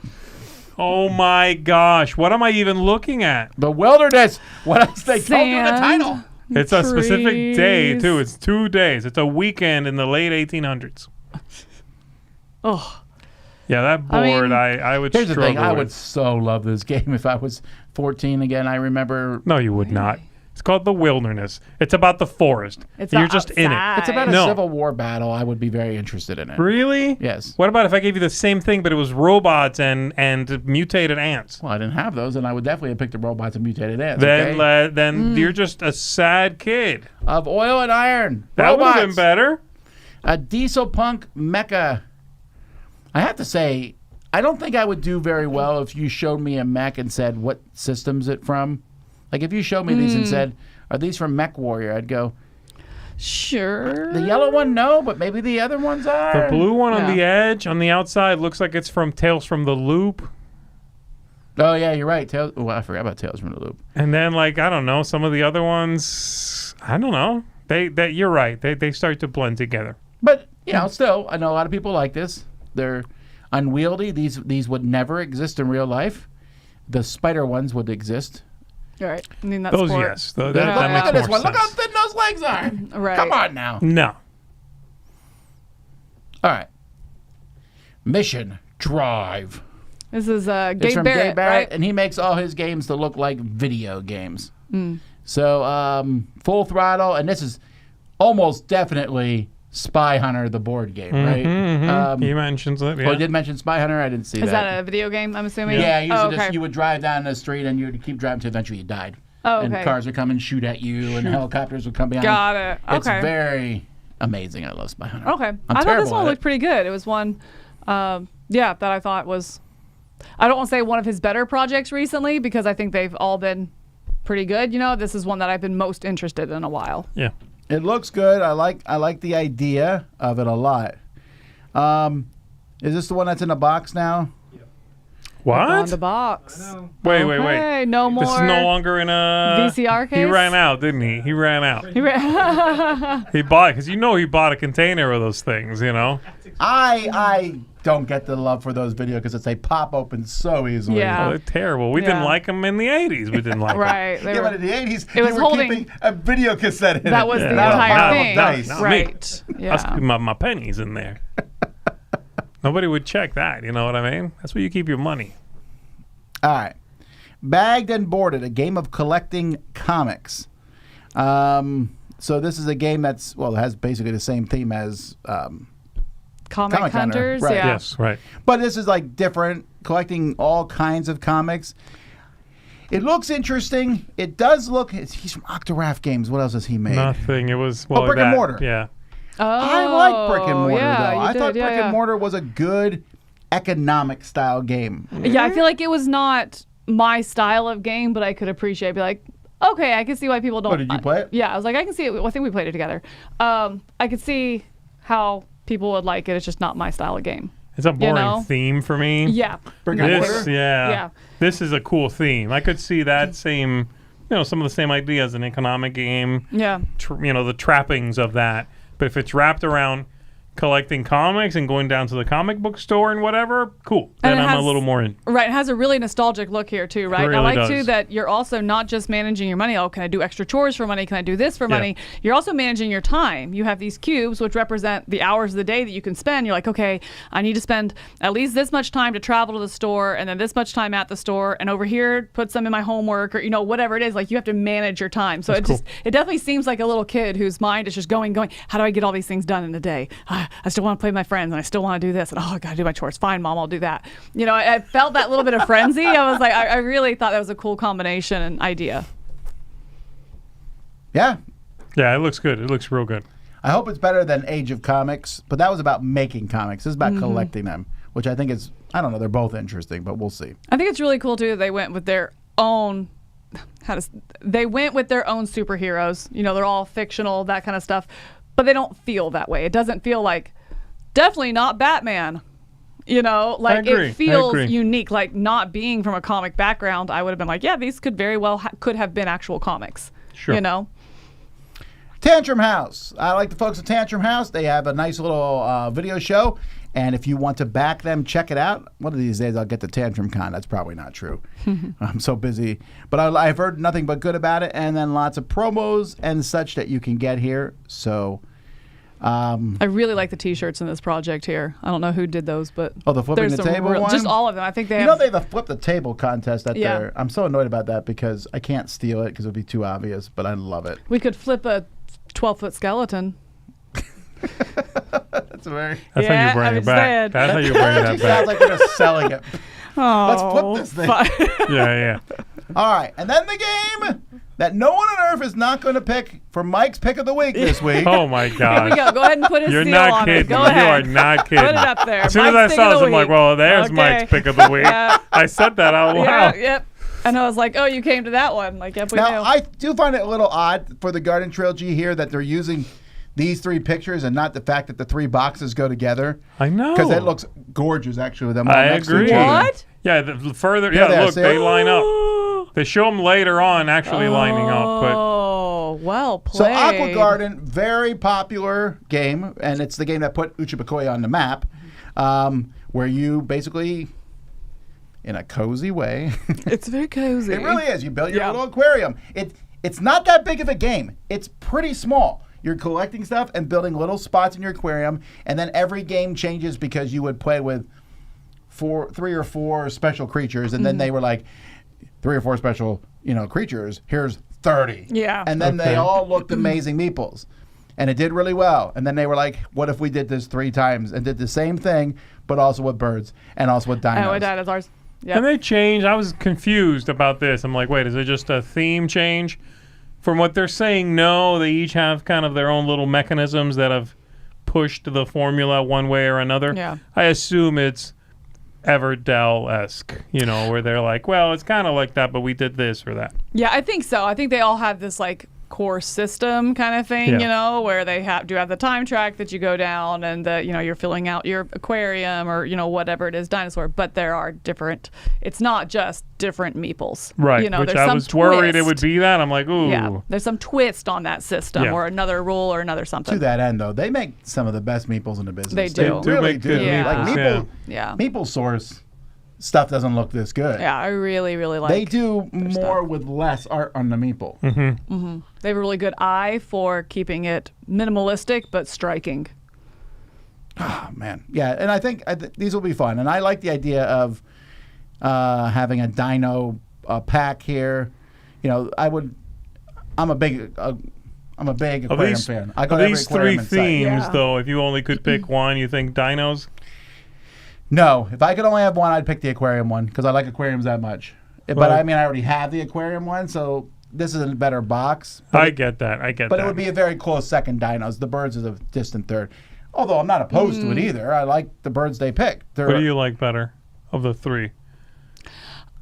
Oh my gosh! What am I even looking at?
The Wilderness. What else they told you in the
Sand.
title?
It's a specific day
Trees.
too. It's 2 days. It's a weekend in the late 1800s.
Oh,
Yeah, that
I
board,
mean-
I would
Here's the
struggle
thing. I
with.
would so love this game if I was 14 again. I remember.
No, you would not. It's called The Wilderness. It's about the forest.
it's
You're
not
just in it.
outside.
It's about a
No.
Civil War battle. I would be very interested in it.
Really?
Yes.
What about if I gave you the same thing, but it was robots and mutated ants?
Well, I didn't have those, and I would definitely have picked the robots and mutated ants.
Then,
okay?
then you're just a sad kid.
Of oil and iron.
That would have been
Robots.
better.
A diesel punk mecha. I have to say, I don't think I would do very well if you showed me a mech and said, what system's it from? Like, if you showed me these and said, are these from Mech Warrior? I'd go,
Sure.
the yellow one, no, but maybe the other ones are.
The blue one on
Yeah.
the edge, on the outside, looks like it's from Tales from the Loop.
Oh, yeah, you're right. Oh, I forgot about Tales from the Loop.
And then, like, I don't know, some of the other ones, I don't know. You're right. They start to blend together.
But, you know, still, I know a lot of people like this. They're unwieldy. These would never exist in real life. The spider ones would exist.
All right. I mean, that's
Those,
sport.
yes. That
Look at
makes
this
more
one. Look how
sense.
thin those legs are.
Right.
Come on now.
No.
All right. Mission Drive.
This is
It's
Gabe
from
Barrett,
Gabe Barrett,
right?
and he makes all his games to look like video games. So, Full Throttle, and this is almost definitely Spy Hunter, the board game, right?
He mentions it.
Oh,
Yeah.
he did mention Spy Hunter. I didn't see
Is that a video game, I'm assuming?
Yeah, you,
oh,
just,
okay.
you would drive down the street and you would keep driving until eventually you died.
Oh,
And
okay.
cars would come and shoot at you, and helicopters would come behind.
Got it.
It's
Okay.
very amazing. I love Spy Hunter.
Okay.
I'm
I thought this
terrible
one
at
looked pretty good. It was one, that I thought was, I don't want to say one of his better projects recently because I think they've all been pretty good. You know, this is one that I've been most interested in a while.
Yeah.
It looks good. I like the idea of it a lot. Is this the one that's in a box now?
On
What?
the box.
Wait.
Hey, no more.
This is no longer in a
VCR
He
case?
ran out, didn't he? He ran out.
Right.
He bought, because he bought a container of those things, you know?
I don't get the love for those videos because they pop open so easily.
Yeah.
Oh, they're terrible. We didn't
Yeah.
like them in the 80s. We didn't like them.
Right. They
Yeah,
were-
but in the 80s,
It was
you were
holding-
keeping a video cassette in it.
that was the
Yeah.
entire
No,
thing.
dice.
Right.
I was
Yeah.
keeping my pennies in there. Nobody would check that, you know what I mean? That's where you keep your money.
All right. Bagged and Boarded, a game of collecting comics. So this is a game that's, well, it has basically the same theme as,
Comic
Comic Hunter,
Hunters.
right.
Yeah.
Yes, right.
but this is like different, collecting all kinds of comics. It looks interesting. It does look, he's from Octoraph Games. What else has he made?
Nothing. It was, well,
Brick and
that-
Mortar.
Yeah.
Oh,
I like Brick and Mortar,
yeah,
though.
you
I
did,
thought
yeah,
Brick
yeah.
and Mortar was a good economic style game.
Yeah, I feel like it was not my style of game, but I could appreciate. Be like, okay, I can see why people don't.
Oh, did you play it?
Yeah, I was like, I can see it. I think we played it together. I could see how people would like it. It's just not my style of game.
It's a boring
know?
theme for me.
Yeah.
Brick and
This,
Mortar?
yeah.
Yeah.
This is a cool theme. I could see that same, some of the same ideas, an economic game,
Yeah.
the trappings of that. But if it's wrapped around collecting comics and going down to the comic book store and whatever, cool.
And
Then
it
I'm a
has-
little more in.
Right. It has a really nostalgic look here too, right?
It
I
really
like too
does.
that you're also not just managing your money. Oh, can I do extra chores for money? Can I do this for money? You're also managing your time. You have these cubes which represent the hours of the day that you can spend. You're like, okay, I need to spend at least this much time to travel to the store and then this much time at the store and over here put some in my homework or whatever it is. Like you have to manage your time. So
That's
it definitely seems like a little kid whose mind is just going. How do I get all these things done in a day? I still want to play with my friends and I still want to do this and I gotta do my chores. Fine, Mom, I'll do that. I felt that little bit of frenzy. I was like, I really thought that was a cool combination and idea.
Yeah.
Yeah, it looks good. It looks real good.
I hope it's better than Age of Comics, but that was about making comics. This is about collecting them, which I think is, I don't know, they're both interesting, but we'll see.
I think it's really cool too that they went with their own superheroes. They're all fictional, that kind of stuff, but they don't feel that way. It doesn't feel like definitely not Batman. You know, like
agree.
it feels
I agree.
unique. Like not being from a comic background, I would have been like, yeah, these could very well could have been actual comics.
Sure.
You know.
Tantrum House. I like the folks at Tantrum House. They have a nice little video show. And if you want to back them, check it out. One of these days I'll get to Tantrum Con. That's probably not true. I'm so busy. But I've heard nothing but good about it. And then lots of promos and such that you can get here. So...
I really like the T-shirts in this project here. I don't know who did those, but
the flipping
there's
the
some
table one?
just all of them. I think they
You
have.
know they have a flip the table contest at
Yeah.
there. I'm so annoyed about that because I can't steal it because it would be too obvious, but I love it.
We could flip a 12-foot skeleton.
That's very...
That's
Yeah,
how you bring
I'm
it back.
saying.
That's how you bring
That
that
just sounds
back.
like they're just selling it.
Oh,
Let's flip this thing.
Yeah.
All right, and then the game that no one on earth is not going to pick for Mike's pick of the week this week.
Oh my
Here we
God.
go. Go ahead and put his
You're
seal
not
on
kidding.
it. Go
You
ahead.
are not kidding.
Put it up there.
As soon as I
Mike's pick
saw
of
this,
the
I'm like,
week.
well, there's
Okay.
Mike's pick of the week.
Yeah.
I said that out loud.
Yeah, yep. And I was like, oh, you came to that one. Like, yep, we
Now,
do.
I do find it a little odd for the Garden Trilogy here that they're using these three pictures and not the fact that the three boxes go together.
I know.
Because it looks gorgeous, actually, with them all
I
next to
agree.
each other.
What?
Yeah, the further.
Yeah,
Yeah,
there,
look,
see?
they line up. They show them later on actually lining up, but
Oh, well
So
played.
Aqua Garden, very popular game, and it's the game that put Uchibakoya on the map, where you basically, in a cozy way,
It's very cozy.
it really is. You build your
Yeah.
little aquarium. It's not that big of a game. It's pretty small. You're collecting stuff and building little spots in your aquarium, and then every game changes because you would play with 3 or 4 special creatures, and then they were like 3 or 4 special, creatures. Here's 30.
Yeah.
And then
Okay.
they all looked amazing meeples. And it did really well. And then they were like, what if we did this 3 times and did the same thing, but also with birds and also with dinos?
Oh, with dinosaurs.
and
Yep.
they changed. I was confused about this. I'm like, wait, is it just a theme change? From what they're saying, no, they each have kind of their own little mechanisms that have pushed the formula one way or another.
Yeah.
I assume it's Everdell-esque, where they're like, well, it's kind of like that, but we did this or that.
Yeah, I think so. I think they all have this like core system kind of thing,
Yeah.
where they have the time track that you go down and that you're filling out your aquarium or whatever it is, dinosaur. But there are different. It's not just different meeples,
Right, which
there's
I
some
was worried it would
twist.
be that. I'm like, ooh.
Yeah, there's some twist on that system
Yeah.
or another rule or another something.
To that end, though, they make some of the best meeples in the business.
They do.
They
really
make
do.
good
Yeah.
Like
meeples,
Yeah.
Meeple Source stuff doesn't look this good.
Yeah, I really, really like.
They do more
stuff.
with less art on the meeple.
They have a really good eye for keeping it minimalistic but striking.
Oh, man. Yeah, and I think these will be fun. And I like the idea of having a dino pack here. I'm a big aquarium fan. I go
Of
to
these
every
three
aquarium in sight.
themes,
Yeah.
though, if you only could pick one, you think dinos?
No, if I could only have one, I'd pick the aquarium one because I like aquariums that much. But
Well-
I mean, I already have the aquarium one, so this is a better box.
I get that.
But it would be a very close second, dinos. The birds is a distant third. Although I'm not opposed to it either. I like the birds they picked.
What do you like better of the three?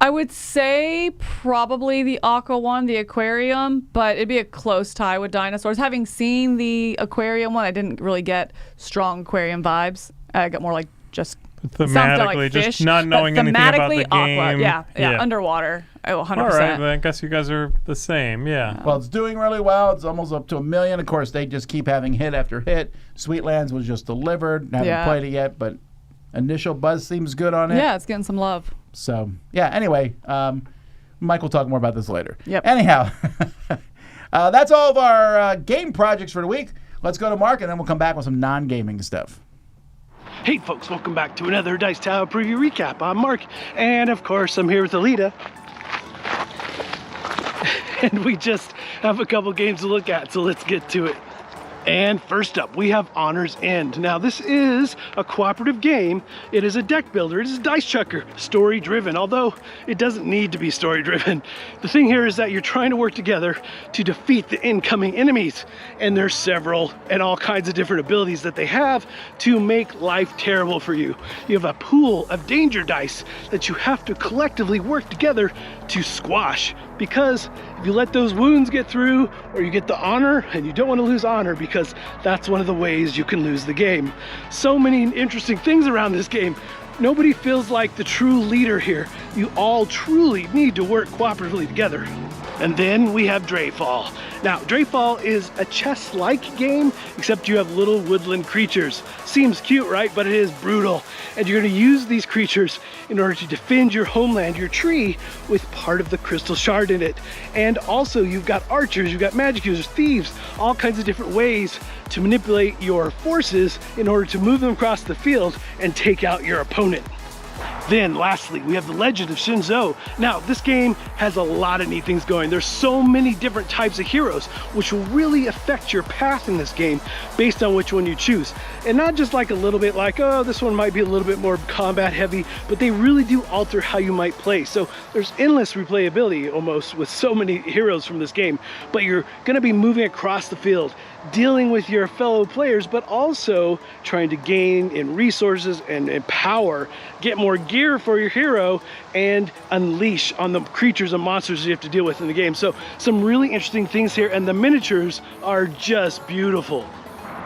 I would say probably the aqua one, the aquarium, but it'd be a close tie with dinosaurs. Having seen the aquarium one, I didn't really get strong aquarium vibes. I got more like just sounds kinda
Thematically,
like
just
fish,
not
but
knowing anything about the
thematically aqua.
game.
Yeah, underwater. Oh, 100%.
All right, then I guess you guys are the same. Yeah.
Well, it's doing really well. It's almost up to 1 million. Of course, they just keep having hit after hit. Sweetlands was just delivered. Haven't
Yeah.
played it yet, but initial buzz seems good on it.
Yeah, it's getting some love.
So, yeah, anyway, Mike will talk more about this later.
Yep.
Anyhow, that's all of our game projects for the week. Let's go to Mark, and then we'll come back with some non-gaming stuff.
Hey folks, welcome back to another Dice Tower preview recap. I'm Mark, and of course I'm here with Alita. And we just have a couple games to look at, so let's get to it. And first up, we have Honor's End. Now, this is a cooperative game. It is a deck builder. It is a dice chucker, story-driven, although it doesn't need to be story-driven. The thing here is that you're trying to work together to defeat the incoming enemies. And there's several and all kinds of different abilities that they have to make life terrible for you. You have a pool of danger dice that you have to collectively work together to squash, because if you let those wounds get through, or you get the honor, and you don't want to lose honor because that's one of the ways you can lose the game. So many interesting things around this game. Nobody feels like the true leader here. You all truly need to work cooperatively together. And then we have Drayfall. Now, Drayfall is a chess-like game, except you have little woodland creatures. Seems cute, right? But it is brutal. And you're gonna use these creatures in order to defend your homeland, your tree, with part of the crystal shard in it. And also, you've got archers, you've got magic users, thieves, all kinds of different ways to manipulate your forces in order to move them across the field and take out your opponent. Then lastly, we have the Legend of Shinzo. Now, this game has a lot of neat things going. There's so many different types of heroes, which will really affect your path in this game based on which one you choose. And not just like a little bit like, oh, this one might be a little bit more combat heavy, but they really do alter how you might play. So there's endless replayability almost with so many heroes from this game, but you're gonna be moving across the field, dealing with your fellow players, but also trying to gain in resources and power, get more gear for your hero, and unleash on the creatures and monsters you have to deal with in the game. So some really interesting things here, and the miniatures are just beautiful.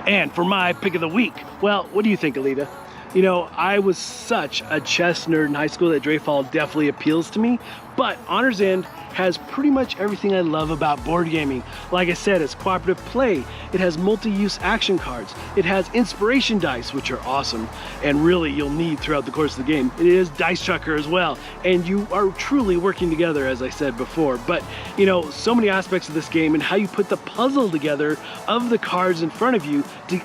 And for my pick of the week, well, what do you think, Alita? You know, I was such a chess nerd in high school that Drayfall definitely appeals to me, but Honor's End has pretty much everything I love about board gaming. Like I said, it's cooperative play, it has multi-use action cards, it has inspiration dice, which are awesome, and really you'll need throughout the course of the game. It is dice chucker as well, and you are truly working together, as I said before. But, you know, so many aspects of this game and how you put the puzzle together of the cards in front of you to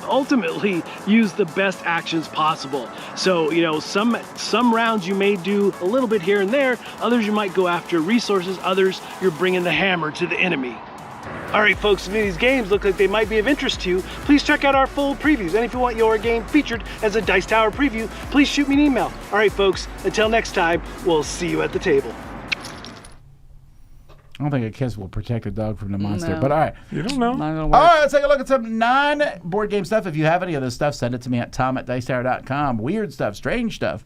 ultimately use the best actions possible. So, you know, some rounds you may do a little bit here and there, others you might go after resources, others you're bringing the hammer to the enemy. All right, folks, if any of these games look like they might be of interest to you, please check out our full previews. And if you want your game featured as a Dice Tower preview, please shoot me an email. All right, folks, until next time, we'll see you at the table.
I don't think a kiss will protect a dog from the monster,
No.
but all right.
You don't know.
Not gonna
All
work.
right, let's take a look at some non-board game stuff. If you have any of this stuff, send it to me at tom@dicetower.com. Weird stuff, strange stuff,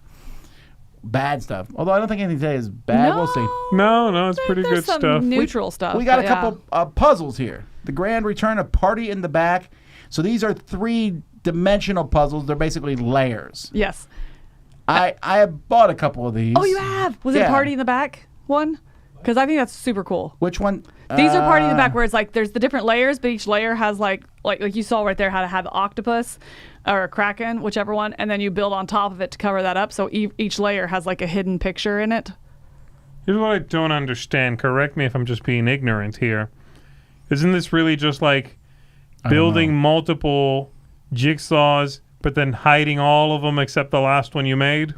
bad stuff. Although I don't think anything today is bad. We'll see.
No, it's pretty
There's
good
some
stuff.
neutral stuff.
We got a
but
couple puzzles here. The Grand Return of Party in the Back. So these are three-dimensional puzzles. They're basically layers.
Yes.
I have bought a couple of these.
Oh, you have? Was it
Yeah.
a Party in the Back one? Because I think that's super cool.
Which one?
These are Party in the Back where it's like there's the different layers, but each layer has like you saw right there how to have the octopus or a kraken, whichever one, and then you build on top of it to cover that up. So each layer has like a hidden picture in it.
Here's what I don't understand. Correct me if I'm just being ignorant here. Isn't this really just like building multiple jigsaws, but then hiding all of them except the last one you made?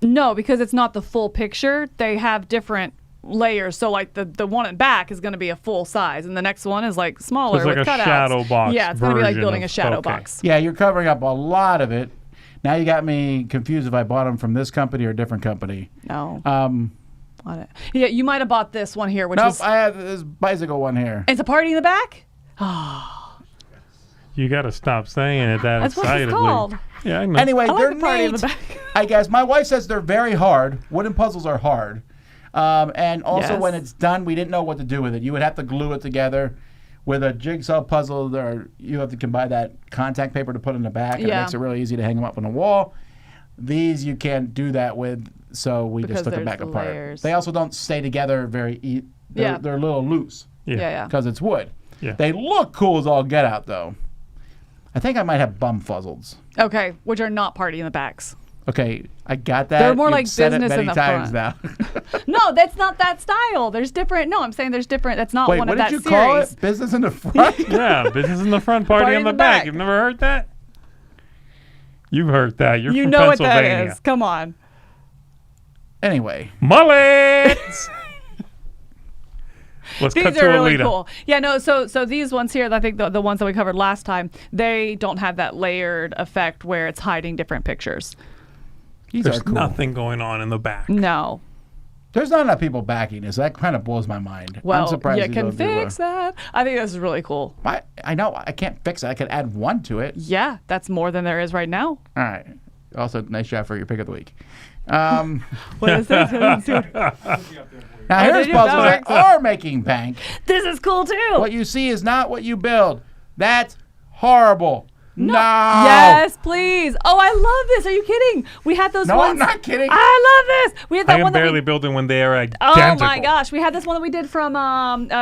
No, because it's not the full picture. They have different layers. So like the one in back is going to be a full size, and the next one is like smaller
It's like
with
a
cutouts.
shadow box
Yeah, it's going to be like
version
building
of-
a shadow
okay.
box.
Yeah, you're covering up a lot of it. Now you got me confused if I bought them from this company or a different company.
No. Yeah, you might have bought this one here, which
Nope,
is
I have this bicycle one here.
it's a Party in the Back.
You got to stop saying it that
That's what
excitedly.
it's called.
Yeah, I know.
Anyway,
I like
they're
the Party in
neat.
the Back.
I guess my wife says they're very hard. Wooden puzzles are hard. And also
Yes.
when it's done, we didn't know what to do with it. You would have to glue it together. With a jigsaw puzzle, you have to combine that contact paper to put in the back. And It
Yeah.
makes it really easy to hang them up on the wall. These you can't do that with, so we
Because
just took them
there's
back
the
apart.
layers.
They also don't stay together very
Yeah.
They're a little loose
Yeah.
because it's wood.
Yeah.
They look cool as all get out, though. I think I might have bumfuzzles.
Okay, which are not Party in the Backs.
Okay, I got that.
They're more
You've
like
said
business
it many
in the
times
front.
now.
No, that's not that style. There's different. No, I'm saying there's different. That's not
Wait,
one
what
of
did
that
you call
series.
it? Business in the front?
Yeah, business in the front, party in the back. You've never heard that? You've heard that. You're
You
from
know what that
Pennsylvania.
is. Come on.
Anyway,
Mullets! Let's cut
These
to
are really
Alita.
cool. Yeah, no, so these ones here, I think the ones that we covered last time, they don't have that layered effect where it's hiding different pictures.
these
There's
are cool.
nothing going on in the back.
No.
There's not enough people backing this. That kind of blows my mind.
Well,
I'm surprised
you
these
can
other people
fix that. I think this is really cool.
I know I can't fix it. I could add one to it.
Yeah, that's more than there is right now.
All right. Also, nice job for your pick of the week.
What is this?
Now, here's
did you?
puzzles
That
that are making bank.
This is cool too.
What you see is not what you build. That's horrible. No.
Yes, please. Oh, I love this. Are you kidding? We had those
No,
ones.
I'm not kidding.
I love this. We had that
I am
one that
barely
we,
building when they are identical.
Oh my gosh, we had this one that we did from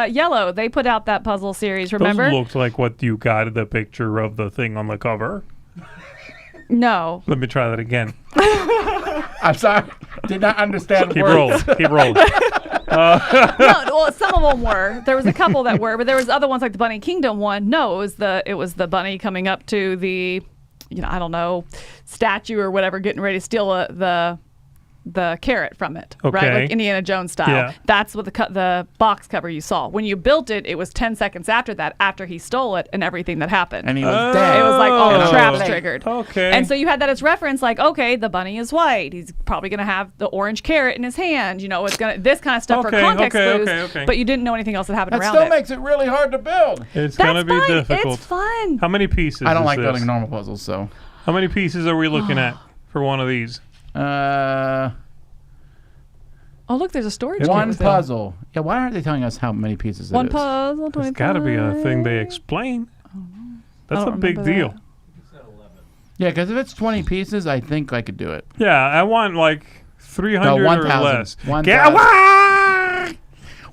Yellow. They put out that puzzle series. Remember?
Those looked like what you got the picture of the thing on the cover.
No.
Let me try that again.
I'm sorry. Did not understand
Keep
words.
rolling. Keep rolling.
No, well, some of them were. There was a couple that were, but there was other ones like the Bunny Kingdom one. No, it was the bunny coming up to the, I don't know, statue or whatever, getting ready to steal the carrot from it, right?
Okay.
Like Indiana Jones style.
Yeah.
That's what the box cover you saw. When you built it, it was 10 seconds after that, after he stole it and everything that happened.
And he was dead.
It was like all the
Oh.
traps triggered.
Okay.
And so you had that as reference, like, okay, the bunny is white. He's probably going to have the orange carrot in his hand. It's going to, this kind of stuff for context clues.
Okay.
But you didn't know anything else that happened
That
around
still
it.
makes it really hard to build.
It's
That's
gonna be
fine.
difficult.
It's fun.
How many pieces?
I don't
is
like
this?
building normal puzzles, so.
How many pieces are we looking at for one of these?
Oh, look, there's a storage.
One
case there.
puzzle. Yeah, why aren't they telling us how many pieces
One
it is?
puzzle, 25.
There's got to be a thing they explain. That's
I
a
don't
big
remember
deal.
that.
Yeah, because if it's 20 pieces, I think I could do it.
Yeah, I want like 300 or
1,000.
less.
1,000.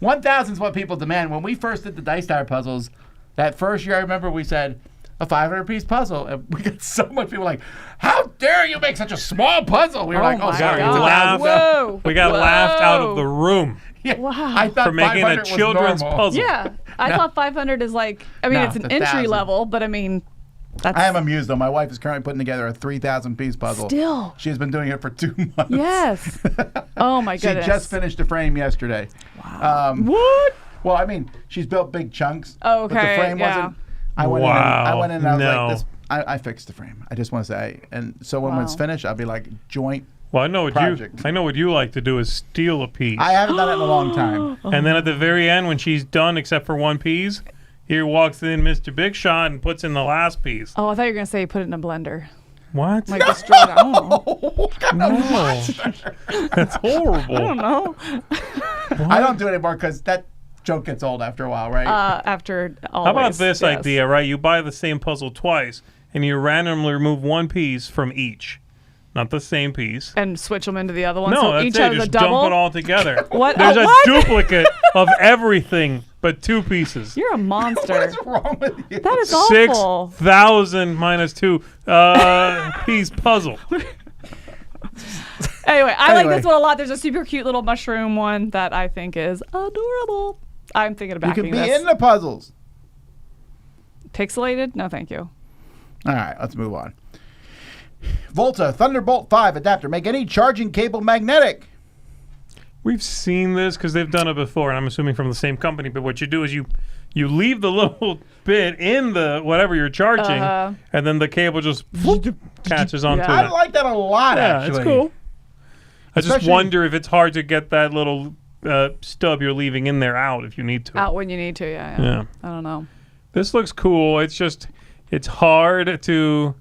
1,000 is what people demand. When we first did the Dice Tower puzzles, that first year I remember we said a 500-piece puzzle. And we got so much people like, how dare you make such a small puzzle? We were like, oh,
my
sorry, it's
God.
1,000.
Whoa.
We got laughed out of the room
Yeah,
Wow.
I thought
for making
500
a
was
children's
normal.
puzzle.
Yeah, I thought 500 is like, I mean,
No,
it's an
it's
entry
1,000.
level, but I mean, that's
I am amused, though. My wife is currently putting together a 3,000-piece puzzle.
still.
She's been doing it for 2 months.
Yes. Oh my
She
goodness.
just finished a frame yesterday. Wow.
What?
Well, I mean, she's built big chunks.
Oh,
But the
okay,
frame
yeah.
wasn't. I went
Wow.
in and I was
No.
like, this. I fixed the frame. I just want to say. And so when
Wow.
it's finished, I'll be like, joint.
Well, I know what
Project.
you like to do is steal a piece.
I haven't done it in a long time.
And then at the very end, when she's done, except for one piece, here walks in Mr. Big Shot and puts in the last piece.
Oh, I thought you were going to say put it in a blender.
What?
Like destroy it. I don't know.
No. That's horrible.
I don't know.
I don't do it anymore because that joke gets old after a while, right?
After all.
How about this idea, right? You buy the same puzzle twice, and you randomly remove one piece from each. Not the same piece.
And switch them into the other one.
No,
so
that's
each
it.
has a
Just
double.
dump it all together.
What?
There's
Oh,
a
what?
duplicate of everything but 2 pieces.
You're a monster.
what is wrong with you?
That is awful.
6,000 minus 2 piece puzzle.
Anyway, I like
Anyway.
this one a lot. There's a super cute little mushroom one that I think is adorable. I'm thinking of
You
backing
can be
this.
in the puzzles.
Pixelated? No, thank you.
All right, let's move on. Volta Thunderbolt 5 adapter. Make any charging cable magnetic.
We've seen this because they've done it before, and I'm assuming from the same company. But what you do is you leave the little bit in the whatever you're charging, and then the cable just catches onto
Yeah.
I
it.
like that a lot,
Yeah,
actually.
it's cool. I just
Especially-
wonder if it's hard to get that little stub you're leaving in there out if you need to.
Out when you need to, yeah.
Yeah.
I don't know.
This looks cool. It's hard to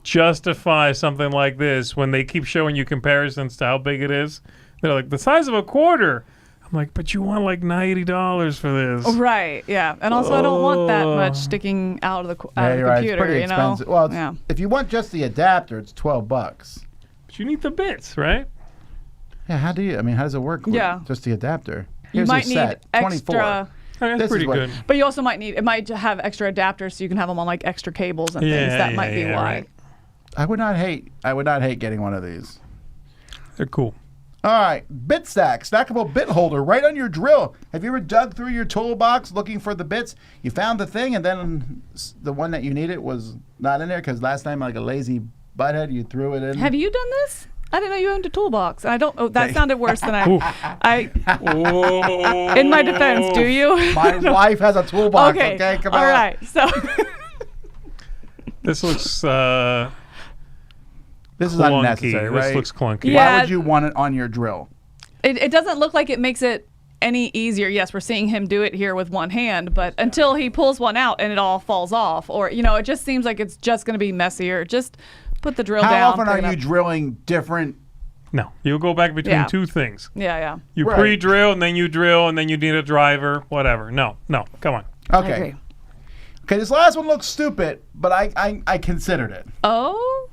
justify something like this when they keep showing you comparisons to how big it is. They're like, the size of a quarter. I'm like, but you want like $90 for this.
Right, yeah. And also, I don't want that
Oh.
much sticking out of the,
Yeah,
out of
you're
the
right.
computer,
It's pretty
you know?
expensive. Well, it's,
yeah.
if you want just the adapter, it's $12.
But you need the bits, right?
Yeah, how does it work with
Yeah.
just the adapter?
You
Here's
might
your set,
need
24.
extra,
Oh, that's
This is
pretty
what-
good.
but you also might need, it might have extra adapters so you can have them on like extra cables and things.
Yeah,
That might be
yeah,
why.
right.
I would not hate getting one of these.
They're cool.
All right, BitStack, stackable bit holder right on your drill. Have you ever dug through your toolbox looking for the bits? You found the thing, and then the one that you needed was not in there because last time, like a lazy butthead, you threw it in.
Have you done this? I didn't know you owned a toolbox. And I don't, that sounded worse than
Oh.
in my defense, do you?
My wife has a toolbox. Okay, come on.
All right. So
This looks
This is
clunky.
unnecessary, right?
This looks clunky.
Yeah.
Why would you want it on your drill?
it doesn't look like it makes it any easier. Yes, we're seeing him do it here with one hand, but until he pulls one out and it all falls off, or it just seems like it's just going to be messier. Just Put the drill
How
down.
often
pick it
are you
up.
drilling different?
No, you go back between
Yeah.
two things.
Yeah.
You
Right.
pre-drill, and then you drill, and then you need a driver, whatever. No, come on.
I
Okay.
agree.
Okay, this last one looks stupid, but I considered it.
Oh.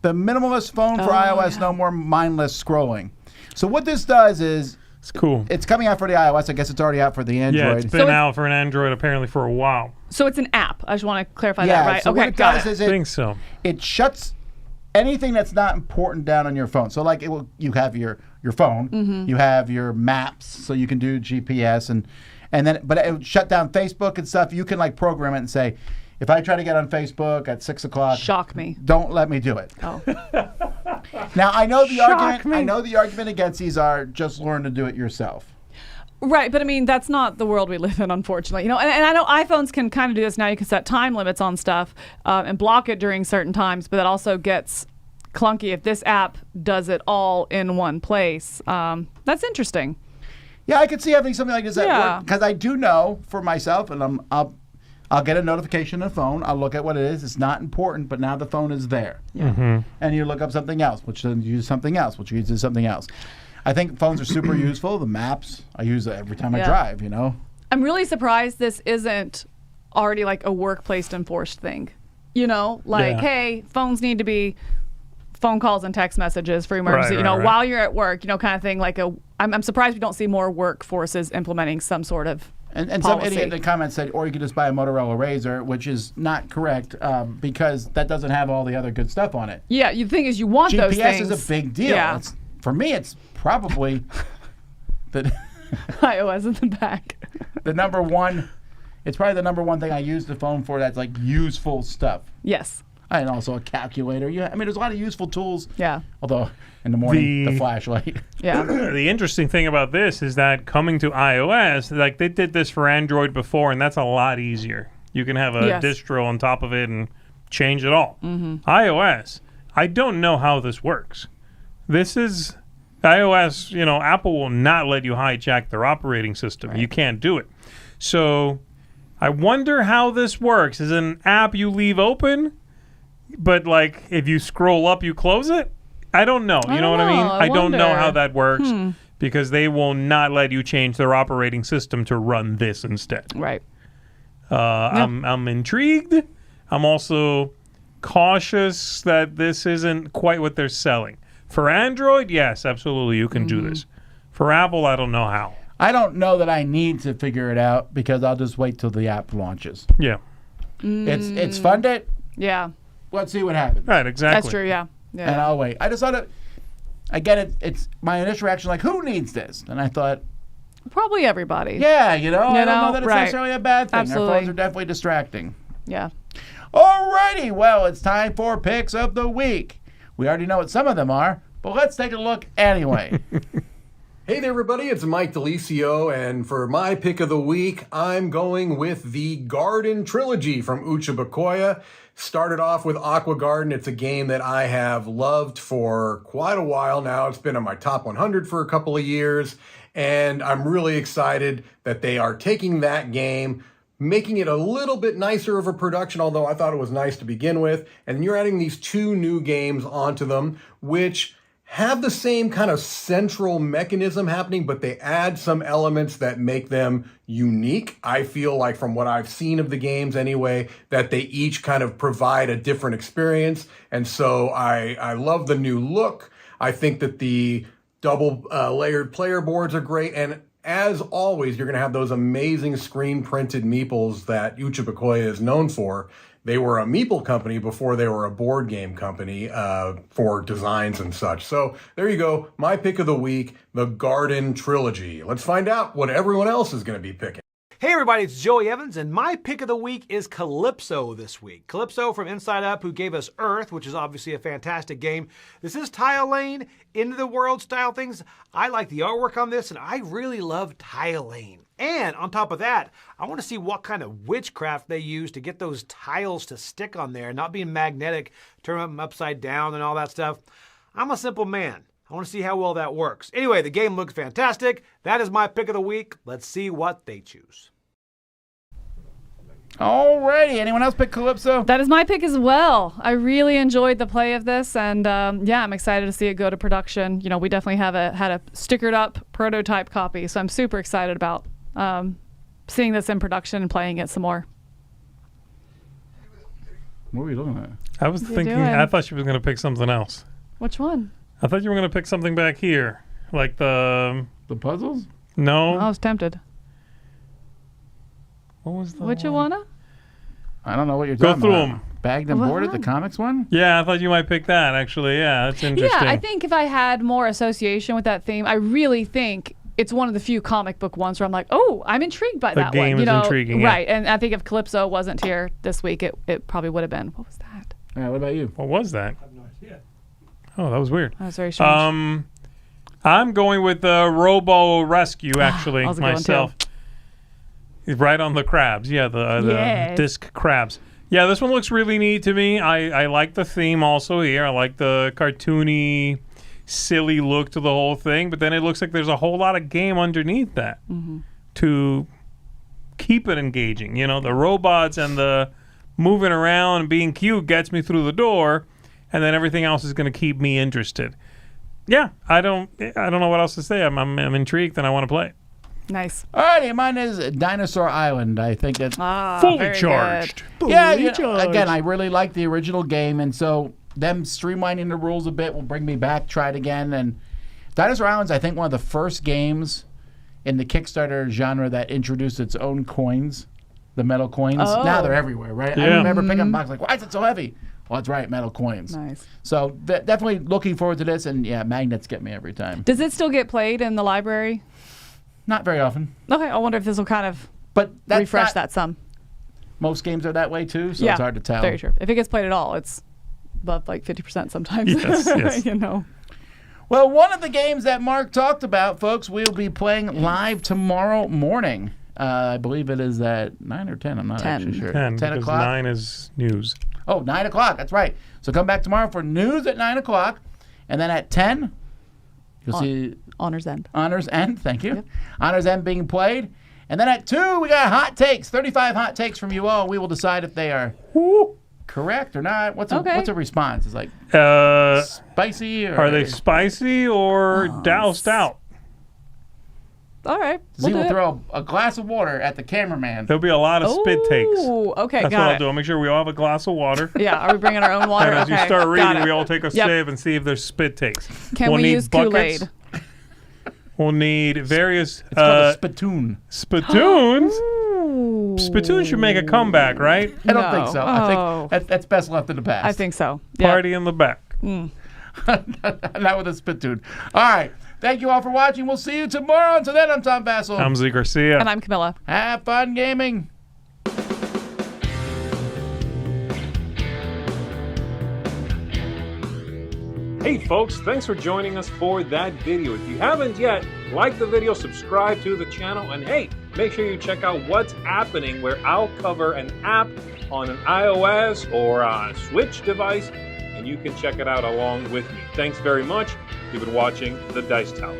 The Minimalist Phone for iOS,
yeah.
no more mindless scrolling. So what this does is,
It's cool.
it's coming out for the iOS. I guess it's already out for the Android.
Yeah, it's been out for an Android apparently for a while.
So it's an app. I just want to clarify
Yeah,
that, right?
so
Okay,
what it
got
does
it.
is
I think so.
it shuts anything that's not important down on your phone. So like you have your phone,
Mm-hmm.
you have your maps, so you can do GPS and then but it would shut down Facebook and stuff. You can like program it and say, if I try to get on Facebook at 6 o'clock,
Shock me.
don't let me do it.
Oh.
Now I know the
Shock
argument.
me.
I know the argument against these are just learn to do it yourself.
Right, but I mean, that's not the world we live in, unfortunately. You know, and I know iPhones can kind of do this now. You can set time limits on stuff and block it during certain times, but that also gets clunky if this app does it all in one place. That's interesting.
Yeah, I could see having something like this at
Yeah.
work because I do know for myself, and I'll get a notification on the phone. I'll look at what it is. It's not important, but now the phone is there.
Mm-hmm.
And you look up something else, which then you use something else, which uses something else. I think phones are super useful. The maps, I use it every time I
Yeah.
drive, you know?
I'm really surprised this isn't already like a workplace enforced thing. You know, like,
Yeah.
hey, phones need to be phone calls and text messages for emergency,
Right,
you know,
right.
while you're at work, you know, kind of thing. Like I'm surprised we don't see more workforces implementing some sort of
And some
policy.
idiot in the comments said, or you could just buy a Motorola Razr, which is not correct because that doesn't have all the other good stuff on it.
Yeah, the thing is you want those
GPS
things.
is a big deal.
Yeah.
For me, it's probably the
iOS in the back.
the number one. It's probably the number one thing I use the phone for. That's like useful stuff.
Yes.
And also a calculator. Yeah, I mean, there's a lot of useful tools.
Yeah.
Although in the morning, the
The-
flashlight.
Yeah.
The interesting thing about this is that coming to iOS, like they did this for Android before, and that's a lot easier. You can have a
Yes.
distro on top of it and change it all. iOS, I don't know how this works. This is iOS, you know, Apple will not let you hijack their operating system. You can't do it. So I wonder how this works. Is it an app you leave open, but like if you scroll up, you close it? I don't know. You know what I mean?
I
I don't know
wonder.
how that works because they will not let you change their operating system to run this instead.
Right.
I'm intrigued. I'm also cautious that this isn't quite what they're selling. For Android, yes, absolutely, you can do this. For Apple, I don't know how.
I don't know that I need to figure it out because I'll just wait till the app launches.
Yeah,
It's funded.
Yeah.
Let's see what happens.
right, exactly.
That's true. Yeah.
And
Yeah.
I'll wait. I just thought it. Again, it's my initial reaction like, who needs this? And I thought,
Probably everybody.
yeah, I don't know that it's
right.
necessarily a bad thing. Our
Absolutely.
phones are definitely distracting.
Yeah.
Alrighty, well, it's time for picks of the week. We already know what some of them are, but let's take a look anyway.
Hey there, everybody. It's Mike Delisio, and for my pick of the week, I'm going with the Garden Trilogy from Uchibakoya. Started off with Aqua Garden. It's a game that I have loved for quite a while now. It's been on my top 100 for a couple of years, and I'm really excited that they are taking that game, making it a little bit nicer of a production, although I thought it was nice to begin with. And you're adding these two new games onto them, which have the same kind of central mechanism happening, but they add some elements that make them unique. I feel like from what I've seen of the games anyway, that they each kind of provide a different experience. And so I love the new look. I think that the double layered player boards are great. And as always, you're going to have those amazing screen printed meeples that Uchibakoya is known for. They were a meeple company before they were a board game company for designs and such. So there you go. My pick of the week, the Garden Trilogy. Let's find out what everyone else is going to be picking.
Hey everybody, it's Joey Evans, and my pick of the week is Kalypso this week. Kalypso from Inside Up, who gave us Earth, which is obviously a fantastic game. This is tile lane, into the world style things. I like the artwork on this, and I really love tile lane. And on top of that, I want to see what kind of witchcraft they use to get those tiles to stick on there, not being magnetic, turn them upside down and all that stuff. I'm a simple man. I want to see how well that works. Anyway, the game looks fantastic. That is my pick of the week. Let's see what they choose.
Alrighty. Anyone else pick Kalypso?
That is my pick as well. I really enjoyed the play of this, and yeah, I'm excited to see it go to production. You know, we definitely had a stickered up prototype copy, so I'm super excited about seeing this in production and playing it some more.
What were you looking at?
I was thinking, I thought she was going to pick something else.
Which one?
I thought you were going to pick something back here. Like the
puzzles?
No.
I was tempted.
What was the
Which you wanna?
I don't know what you're
Go
talking
through
about.
them.
Bagged and boarded, the comics one?
Yeah, I thought you might pick that, actually. Yeah, that's interesting.
Yeah, I think if I had more association with that theme, I really think it's one of the few comic book ones where I'm like, oh, I'm intrigued by that one.
The game is intriguing, yeah.
Right, and I think if Kalypso wasn't here this week, it probably would have been. What was that?
Yeah, what about you?
What was that?
I have no idea.
Oh, that was weird.
That was very strange.
I'm going with the Robo Rescue, actually,
I was a good one,
myself. Right on the crabs. Yeah, the
Yes.
disc crabs. Yeah, this one looks really neat to me. I like the theme also here. I like the cartoony, silly look to the whole thing, but then it looks like there's a whole lot of game underneath that to keep it engaging. You know, the robots and the moving around and being cute gets me through the door, and then everything else is going to keep me interested. Yeah, I don't know what else to say. I'm intrigued and I want to play.
Nice.
Alrighty, mine is Dinosaur Island. I think it's
fully
very
charged.
yeah, again, I really like the original game, and so them streamlining the rules a bit will bring me back, try it again. And Dinosaur Island's, I think, one of the first games in the Kickstarter genre that introduced its own coins, the metal coins.
Oh.
Now they're everywhere, right?
Yeah.
I remember picking up a box like, why is it so heavy? Well, that's right, metal coins.
Nice.
So definitely looking forward to this, and yeah, magnets get me every time.
Does it still get played in the library?
Not very often.
Okay, I wonder if this will kind of
But that's
refresh
not-
that some.
Most games are that way too, so
yeah,
it's hard to tell.
Very true. If it gets played at all, it's above like 50% sometimes.
Yes.
You know.
Well, one of the games that Mark talked about, folks, we'll be playing live tomorrow morning. I believe it is at 9 or 10. I'm not
10.
actually sure.
10
10
because
o'clock.
9 is news.
Oh, 9 o'clock. That's right. So come back tomorrow for news at 9 o'clock. And then at 10, you'll see
Honor's End.
Honors End. Thank you.
Yep.
Honors End being played. And then at 2, we got hot takes. 35 hot takes from you all. We will decide if they are correct or not. What's a response? It's like spicy? Or
Are they spicy or doused out?
All right.
Z will throw a glass of water at the cameraman.
There'll be a lot of spit takes.
Ooh, okay,
That's
got
what
it.
I'll do. I'll make sure we all have a glass of water.
Yeah, are we bringing our own water?
And as
okay,
you start
got
reading,
it.
we all take a
Yep.
sip and see if there's spit takes.
Can
we'll
we
need
use
buckets.
Kool-Aid?
We'll need various
It's called a spittoon.
spittoons.
Ooh.
Spittoons should make a comeback, right?
I don't think so. I
Oh.
think that's best left in the past.
I think so. Yeah.
Party in the back.
Not with a spittoon. All right. Thank you all for watching. We'll see you tomorrow. Until then, I'm Tom Vassell.
I'm Z Garcia.
And I'm Camilla.
Have fun gaming.
Hey folks, thanks for joining us for that video. If you haven't yet, like the video, subscribe to the channel, and hey, make sure you check out what's happening, where I'll cover an app on an iOS or a Switch device, and you can check it out along with me. Thanks very much. You've been watching The Dice Tower.